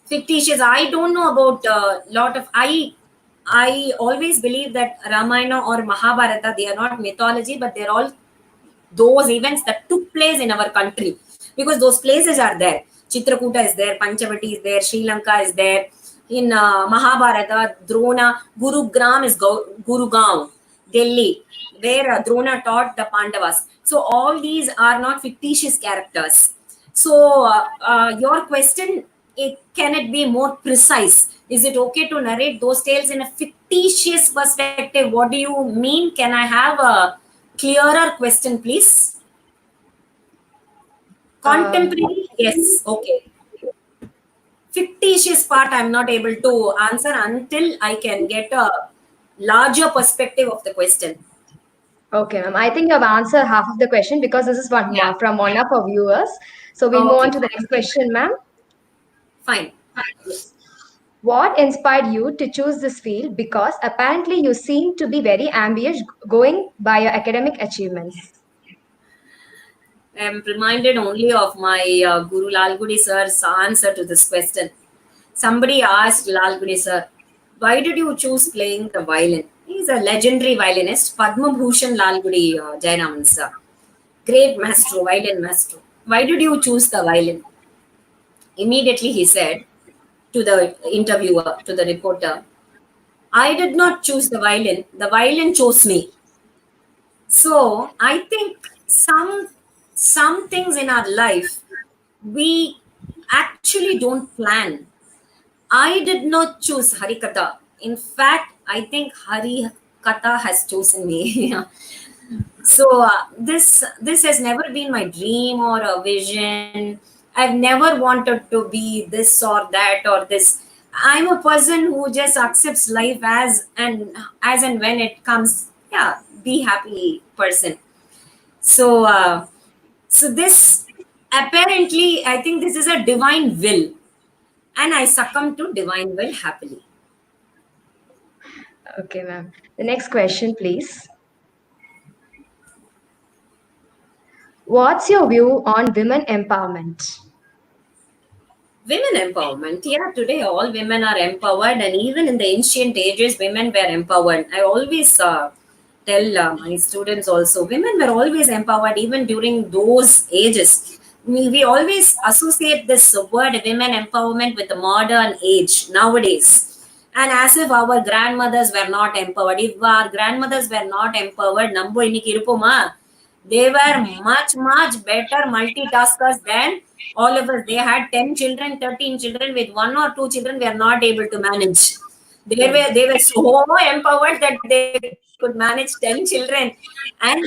Fictitious. I don't know about a lot of. I always believe that Ramayana or Mahabharata, they are not mythology, but they're all those events that took place in our country because those places are there. Chitrakuta is there, Panchavati is there, Sri Lanka is there. In Mahabharata, Drona, Gurugram is Gurugaon, Delhi, where Drona taught the Pandavas. So all these are not fictitious characters. So your question, can it be more precise? Is it okay to narrate those tales in a fictitious perspective? What do you mean? Can I have a clearer question, please? Contemporary, yes, okay. Fictitious part, I'm not able to answer until I can get a larger perspective of the question. Okay, ma'am. I think you have answered half of the question because this is one Yeah. from one of our viewers. So we'll move on Okay, to the next question, ma'am. fine. Yes. What inspired you to choose this field? Because apparently you seem to be very ambitious going by your academic achievements. I'm reminded only of my Guru Lalgudi sir's answer to this question. Somebody asked Lalgudi sir, why did you choose playing the violin? He's a legendary violinist, Padma Bhushan Lalgudi Jayaraman sir. Great maestro, violin maestro. Why did you choose the violin? Immediately he said to the interviewer, to the reporter, I did not choose the violin chose me. So I think some things in our life we actually don't plan. I did not choose Harikatha. In fact, I think Harikatha has chosen me. So this has never been my dream or a vision. I've never wanted to be this or that or this. I'm a person who just accepts life as and when it comes. Yeah, be happy person. So so this apparently, I think this is a divine will, and I succumb to divine will happily. Okay, ma'am. The next question, please. What's your view on women empowerment? Women empowerment. Yeah, today all women are empowered, and even in the ancient ages, women were empowered. I always tell my students also, women were always empowered, even during those ages. We always associate this word women empowerment with the modern age nowadays. And as if our grandmothers were not empowered. If our grandmothers were not empowered, Nambo இன்னைக்கு இருப்போமா? They were much, much better multitaskers than all of us. They had 10 children, 13 children. With one or two children, we are not able to manage. They were so empowered that they could manage 10 children, and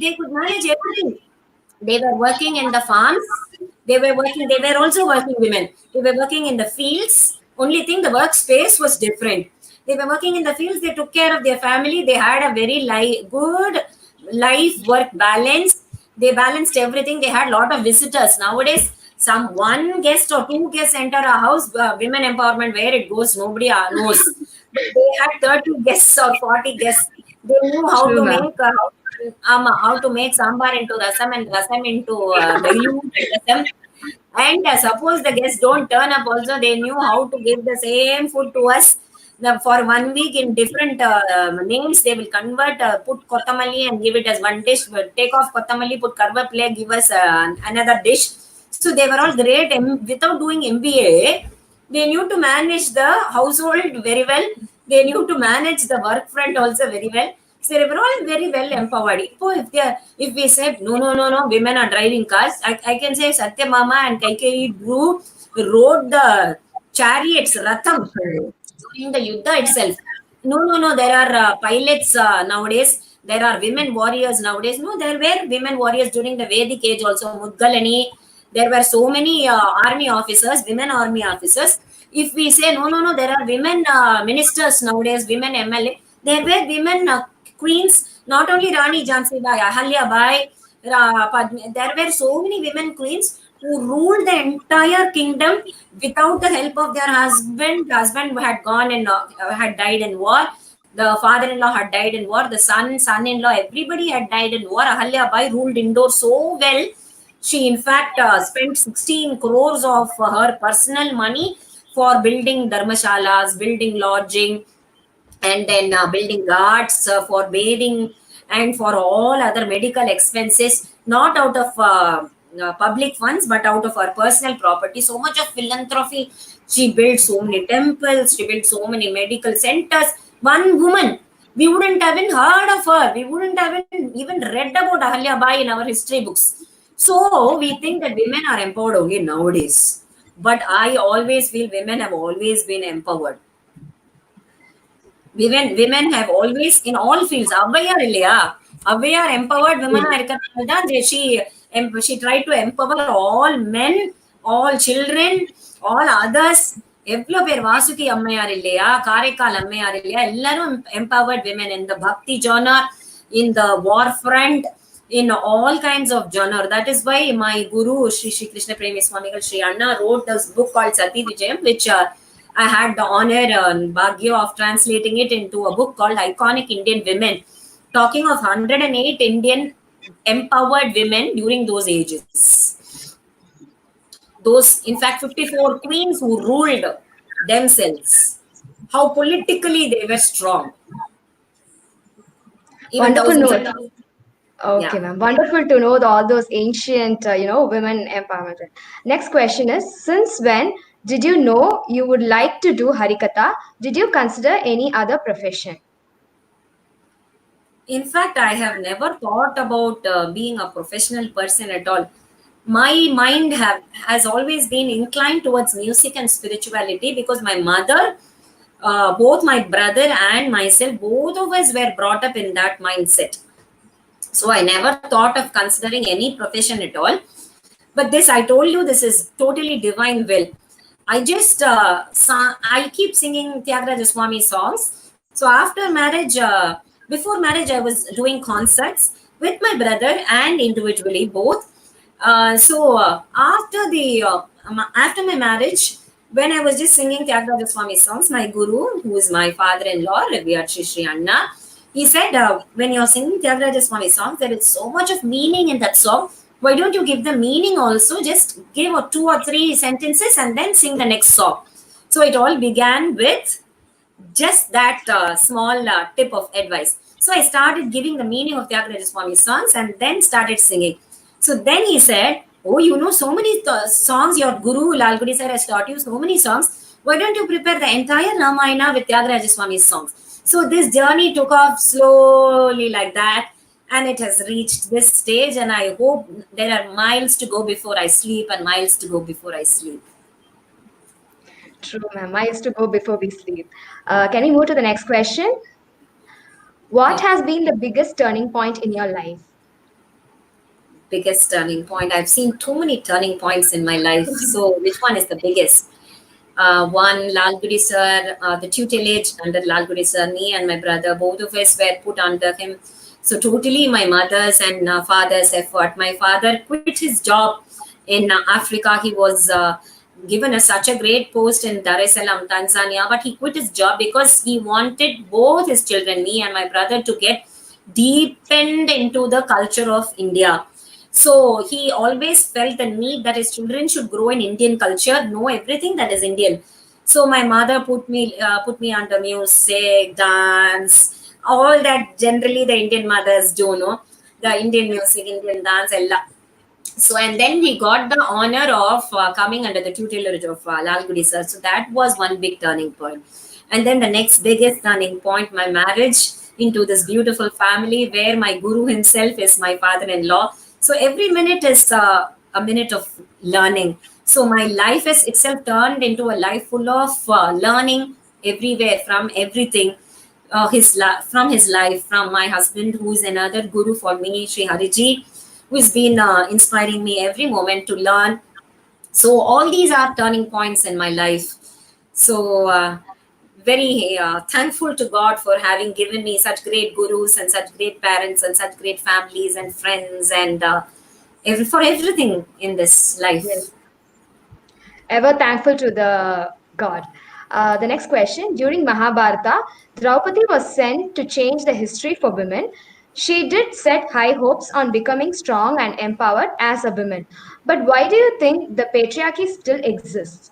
they could manage everything. They were working in the farms. They were also working women. They were working in the fields. Only thing, the workspace was different. They were working in the fields. They took care of their family. They had a very good life work balance. They balanced everything. They had a lot of visitors. Nowadays, some one guest or two guests enter a house. Women empowerment, where it goes, nobody knows. But they had 30 guests or 40 guests. They knew how True, to ma'am. make how to make sambar into rasam and rasam into dilute rasam. And suppose the guests don't turn up, also they knew how to give the same food to us. For 1 week in different names, they will convert, put kotamali and give it as one dish. But take off kotamali, put karvaple, give us another dish. So they were all great without doing MBA. They knew to manage the household very well. They knew to manage the work front also very well. So they were all very well empowered. If we say no, women are driving cars, I can say Satya Mama and Kaikeyi rode the chariots, Ratham, during the Yuddha itself. No, there are pilots nowadays. There are women warriors nowadays. No, there were women warriors during the Vedic age also. Mudgalani. There were so many army officers, women army officers. If we say no, there are women ministers nowadays, women MLA. There were women queens, not only Rani Jhansi Bai, Ahalya Bai. There were so many women queens who ruled the entire kingdom without the help of their husband. The husband had gone and had died in war. The father-in-law had died in war. The son-in-law, everybody had died in war. Ahalya Bai ruled Indore so well. She, in fact, spent 16 crores of her personal money for building dharmashalas, building lodging, and then building ghats for bathing and for all other medical expenses, not out of public funds, but out of her personal property. So much of philanthropy. She built so many temples, she built so many medical centers. One woman, we wouldn't have even heard of her. We wouldn't have even read about Ahalya Bai in our history books. So we think that women are empowered only nowadays. But I always feel women have always been empowered. Women have always in all fields Avvaiyar இல்லையா Avvaiyar empowered women இருக்கிறதுனால தான் she tried to empower all men, all children, all others. எவ்வளவு பேர் வாசுகி அம்மையார் இல்லையா காரைக்கால் அம்மையார் இல்லையா எல்லாரும் empowered women in the bhakti genre, in the war front, in all kinds of genre. That is why my guru Sri Krishna Premi Swamigal Sri Anna wrote this book called Sati Vijayam, which I had the honor and bhagya of translating it into a book called Iconic Indian Women, talking of 108 Indian empowered women during those ages. Those, in fact, 54 queens who ruled themselves. How politically they were strong. Even Wonderful thousands note. of- Okay, Yeah. ma'am. Wonderful to know all those ancient, women empowerment. Next question is, since when did you know you would like to do Harikatha? Did you consider any other profession? In fact, I have never thought about being a professional person at all. My mind has always been inclined towards music and spirituality because my mother, both my brother and myself, both of us were brought up in that mindset. So I never thought of considering any profession at all. But this, I told you, this is totally divine will. I keep singing Tyagaraja Swami songs. So after marriage, before marriage, I was doing concerts with my brother and individually both. After my marriage, when I was just singing Tyagaraja Swami songs, my guru, who is my father-in-law, Revered Sri Anna, he said, when you're singing Tyagaraja Swami songs, there is so much of meaning in that song. Why don't you give the meaning also? Just give 2 or 3 sentences and then sing the next song. So it all began with just that small tip of advice. So I started giving the meaning of Tyagaraja Swami songs and then started singing. So then he said, oh, you know so many songs, your guru Lalgudi sir has taught you so many songs. Why don't you prepare the entire Ramayana with Tyagaraja Swami songs? So this journey took off slowly like that, and it has reached this stage, and I hope there are miles to go before I sleep and miles to go before I sleep. True, ma'am. I used to go before we sleep. Can we move to the next question? What has been the biggest turning point in your life? Biggest turning point. I've seen too many turning points in my life. So which one is the biggest? One, Lalgudi sir, the tutelage under Lalgudi sir, me and my brother, both of us were put under him. So totally my mother's and father's effort. My father quit his job in Africa. He was given such a great post in Dar es Salaam, Tanzania, but he quit his job because he wanted both his children, me and my brother, to get deepened into the culture of India. So he always felt the need that his children should grow in Indian culture, know everything that is Indian. So my mother put me under music, dance, all that generally the Indian mothers do, no? The Indian music, Indian dance, ella. So, and then we got the honor of coming under the tutelage of Lal Gudi sir. So that was one big turning point. And then the next biggest turning point, my marriage into this beautiful family where my guru himself is my father-in-law. So every minute is a minute of learning. So my life is itself turned into a life full of learning everywhere from everything. From his life, from my husband, who is another guru for me, Sri Hariji, who has been inspiring me every moment to learn. So all these are turning points in my life. So very thankful to God for having given me such great gurus and such great parents and such great families and friends and for everything in this life. Yes. Ever thankful to the God. The next question. During Mahabharata, Draupadi was sent to change the history for women. She did set high hopes on becoming strong and empowered as a woman. But why do you think the patriarchy still exists?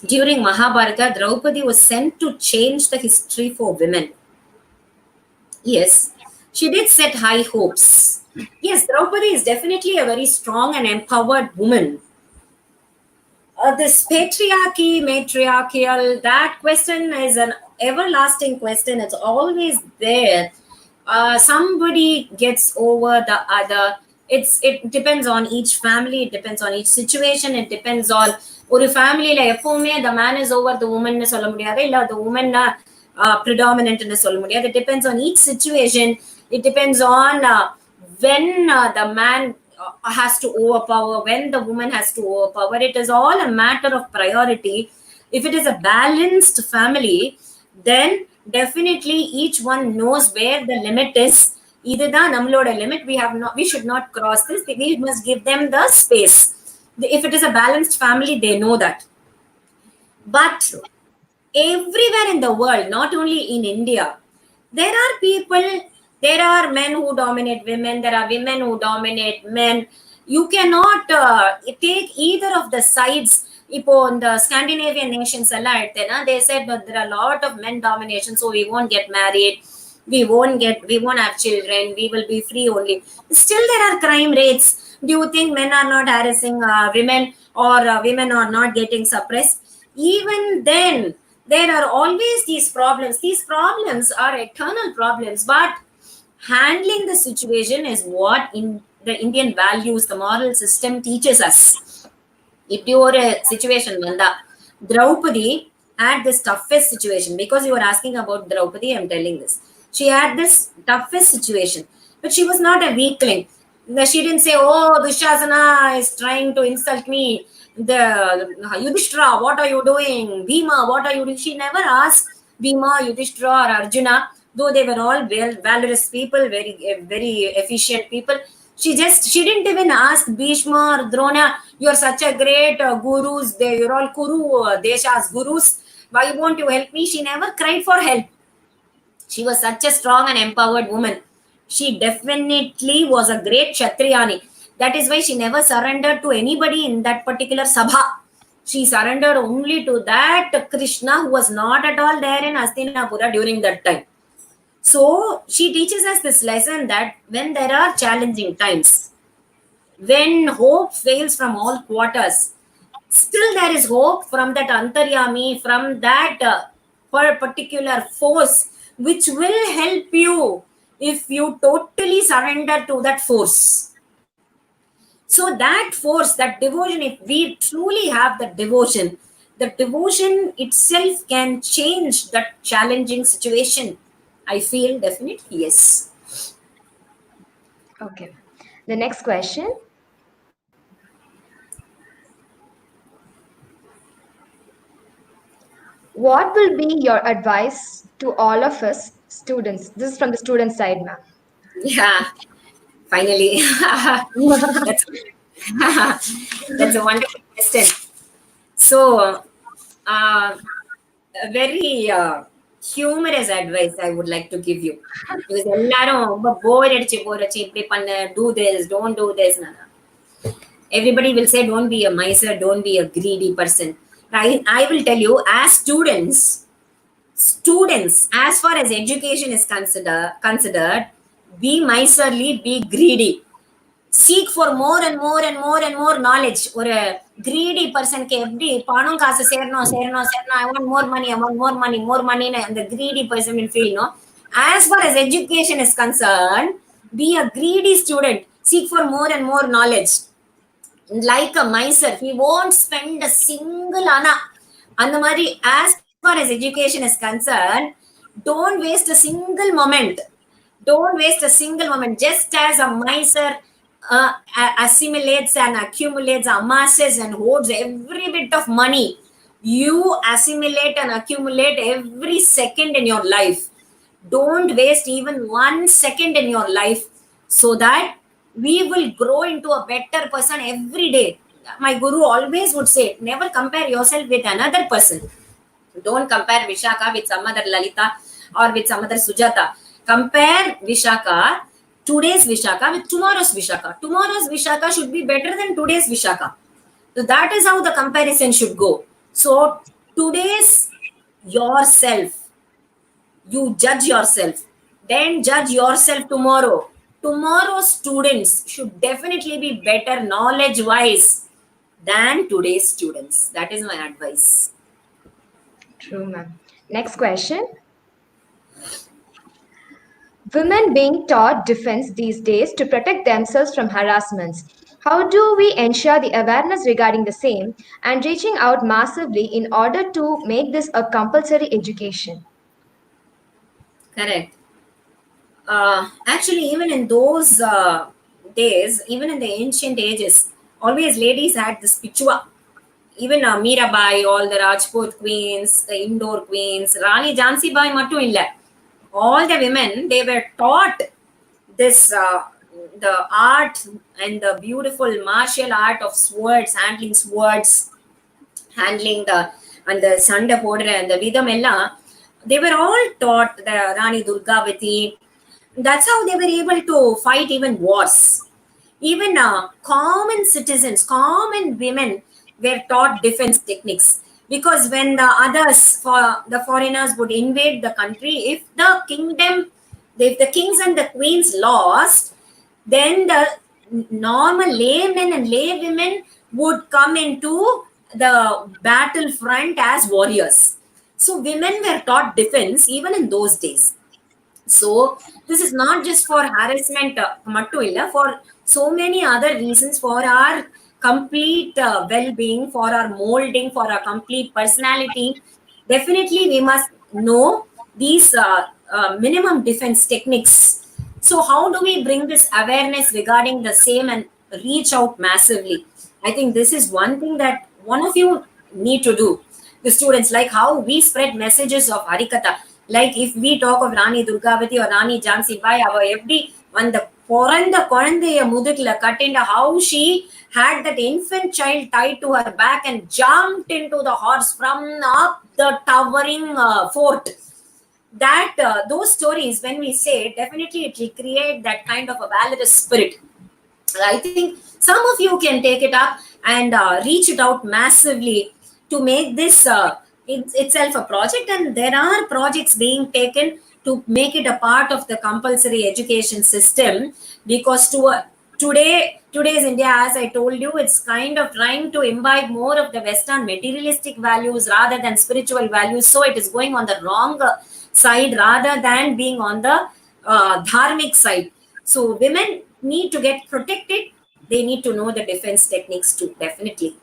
During Mahabharata, Draupadi was sent to change the history for women. Yes, she did set high hopes. Yes, Draupadi is definitely a very strong and empowered woman. This patriarchy, matriarchal, that question is an everlasting question. It's always there. Somebody gets over the other. It depends on each family. It depends on each situation. It depends on ஒரு ஃபேமிலியில எப்பவுமே the man is over the woman சொல்ல முடியாது, இல்ல the woman predominant சொல்ல முடியாது. It depends on each situation. It depends on when the man has to overpower, when the woman has to overpower. It is all a matter of priority. If it is a balanced family, then definitely each one knows where the limit is. இதுதான் நம்மளோட limit. We should not cross this. We must give them the space. If it is a balanced family, they know that. But everywhere in the world, not only in India, there are people, there are men who dominate women, there are women who dominate men. You cannot take either of the sides. இப்போ இந்த Scandinavian nations எல்லாம் எடுத்தேன்னா, they said that there are a lot of men domination, so we won't get married, we won't have children, we will be free only. Still there are crime rates. Do you think men are not harassing women, or women are not getting suppressed? Even then, there are always these problems. These problems are eternal problems, but handling the situation is what in the Indian values, the moral system teaches us. If you were a situation, Nanda, Draupadi had this toughest situation. Because you were asking about Draupadi, I'm telling this. She had this toughest situation, but she was not a weakling. She didn't say, oh, Dushasana is trying to insult me. The Yudhishthira, what are you doing? Bhima, what are you doing? She never asked Bhima, Yudhishthira, or Arjuna, though they were all valorous people, very efficient people. She didn't even ask Bhishma or Drona, you're such a great gurus, you're all Kuru Desha's gurus, why won't you help me? She never cried for help. She was such a strong and empowered woman. She definitely was a great Kshatriyani. That is why she never surrendered to anybody in that particular sabha. She surrendered only to that Krishna, who was not at all there in Hastinapura during that time. So she teaches us this lesson that when there are challenging times, when hope fails from all quarters, still there is hope from that Antaryami, from that particular force, which will help you if you totally surrender to that force. So that force, that devotion, if we truly have that devotion, the devotion itself can change that challenging situation. I feel definitely yes. Okay. The next question. What will be your advice to all of us students? This is from the student side, ma'am. Yeah, finally. That's a wonderful question. So, a very humorous advice I would like to give you. Because எல்லாரும் ரொம்ப போர் அடிச்சு இப்படி பண்ண, do this, don't do this. Everybody will say, don't be a miser, don't be a greedy person. I will tell you, as students, as far as education is considered, be miserly, be greedy. seek for more and more and more and more knowledge. ஒரு greedy person க்கு எப்படி பணம் காசு சேரணும் சேரணும் சேரணும், I want more money, I want more money, more money ன்னு அந்த greedy person will feel, no. As far as education is concerned, be a greedy student, seek for more and more knowledge. Like a miser, he won't spend a single ana. அந்த மாதிரி as far as education is concerned, don't waste a single moment. Don't waste a single moment. Just as a miser assimilates and accumulates, amasses and hoards every bit of money, you assimilate and accumulate every second in your life. Don't waste even 1 second in your life, so that we will grow into a better person every day. My guru always would say, never compare yourself with another person. Don't compare Vishaka with some other Lalita or with some other Sujata. Compare Vishaka, today's Vishaka, with tomorrow's Vishaka. Tomorrow's Vishaka should be better than today's Vishaka. So that is how the comparison should go. So today's yourself, you judge yourself, then judge yourself tomorrow. Tomorrow's students should definitely be better knowledge wise than today's students. That is my advice. True, ma'am. Next question. Women being taught defense these days to protect themselves from harassments. How do we ensure the awareness regarding the same and reaching out massively in order to make this a compulsory education? Correct. Actually, even in those days, even in the ancient ages, always ladies had this pichua. Even Mirabai, all the Rajput queens, the Indore queens, Rani Jhansi Bai mattum illa. All the women, they were taught this, the art and the beautiful martial art of swords, handling the and the Sanda Podra and the Vidam ella. They were all taught, the Rani Durgavati. That's how they were able to fight even wars. Even common citizens, common women were taught defense techniques, because when the others, for the foreigners would invade the country, if the kings and the queens lost, then the normal laymen and laywomen would come into the battlefront as warriors. So women were taught defense even in those days. So this is not just for harassment mattu illa, for so many other reasons, for our complete well-being, for our molding, for our complete personality. Definitely we must know these minimum defense techniques. So how do we bring this awareness regarding the same and reach out massively? I think this is one thing that one of you need to do. The students, like how we spread messages of Harikatha. Like if we talk of Rani Durgavati or Rani Jhansi Bai, our FD, when the Poranda Korandaya Mudukla cut into how she had that infant child tied to her back and jumped into the horse from up the towering fort. That those stories, when we say, definitely it will create that kind of a valorous spirit. I think some of you can take it up and reach it out massively to make this itself a project. And there are projects being taken to make it a part of the compulsory education system, because today's India, as I told you, it's kind of trying to imbibe more of the Western materialistic values rather than spiritual values. So it is going on the wrong side rather than being on the dharmic side. So women need to get protected. They need to know the defense techniques too, definitely.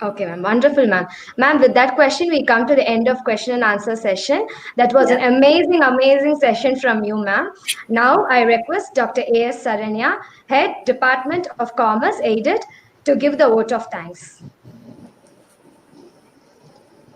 Okay, ma'am. Wonderful, ma'am. Ma'am, with that question, we come to the end of question and answer session. That was an amazing session from you, ma'am. Now, I request Dr. A.S. Saranya, Head, Department of Commerce, AIDED, to give the vote of thanks.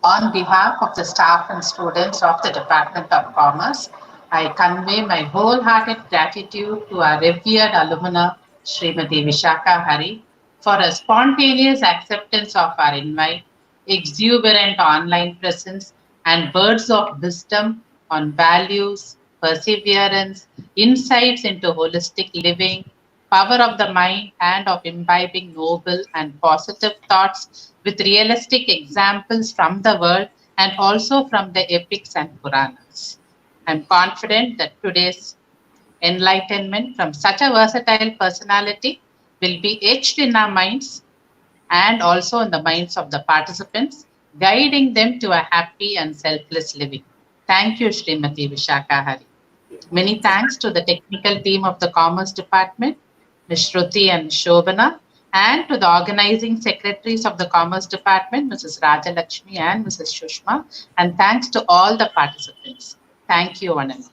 On behalf of the staff and students of the Department of Commerce, I convey my wholehearted gratitude to our revered alumna, Srimati Vishaka Hari, for a spontaneous acceptance of our invite, exuberant online presence, and words of wisdom on values, perseverance, insights into holistic living, power of the mind, and of imbibing noble and positive thoughts with realistic examples from the world and also from the epics and Puranas. I'm confident that today's Enlightenment from such a versatile personality will be etched in our minds and also in the minds of the participants, guiding them to a happy and selfless living. Thank you, Srimati Vishakha Hari. Many thanks to the technical team of the Commerce Department, Ms. Shruti and Shobana, and to the organizing secretaries of the Commerce Department, Mrs. Rajalakshmi and Mrs. Shushma, and thanks to all the participants. Thank you, one and all.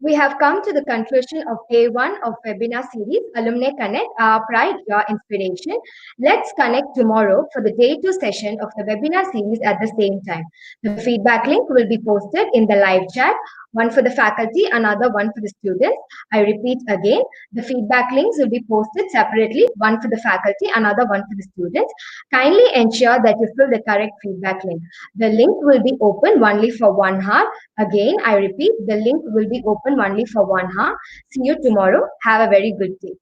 We have come to the conclusion of day 1 of webinar series, Alumni Connect, Our Pride, Your Inspiration. Let's connect tomorrow for the day 2 session of the webinar series at the same time. The feedback link will be posted in the live chat, one for the faculty, another one for the students. I repeat again, the feedback links will be posted separately, one for the faculty, another one for the students. Kindly ensure that you fill the correct feedback link. The link will be open only for 1 hour. Again, I repeat, the link will be open only for 1 hour. See you tomorrow. Have a very good day.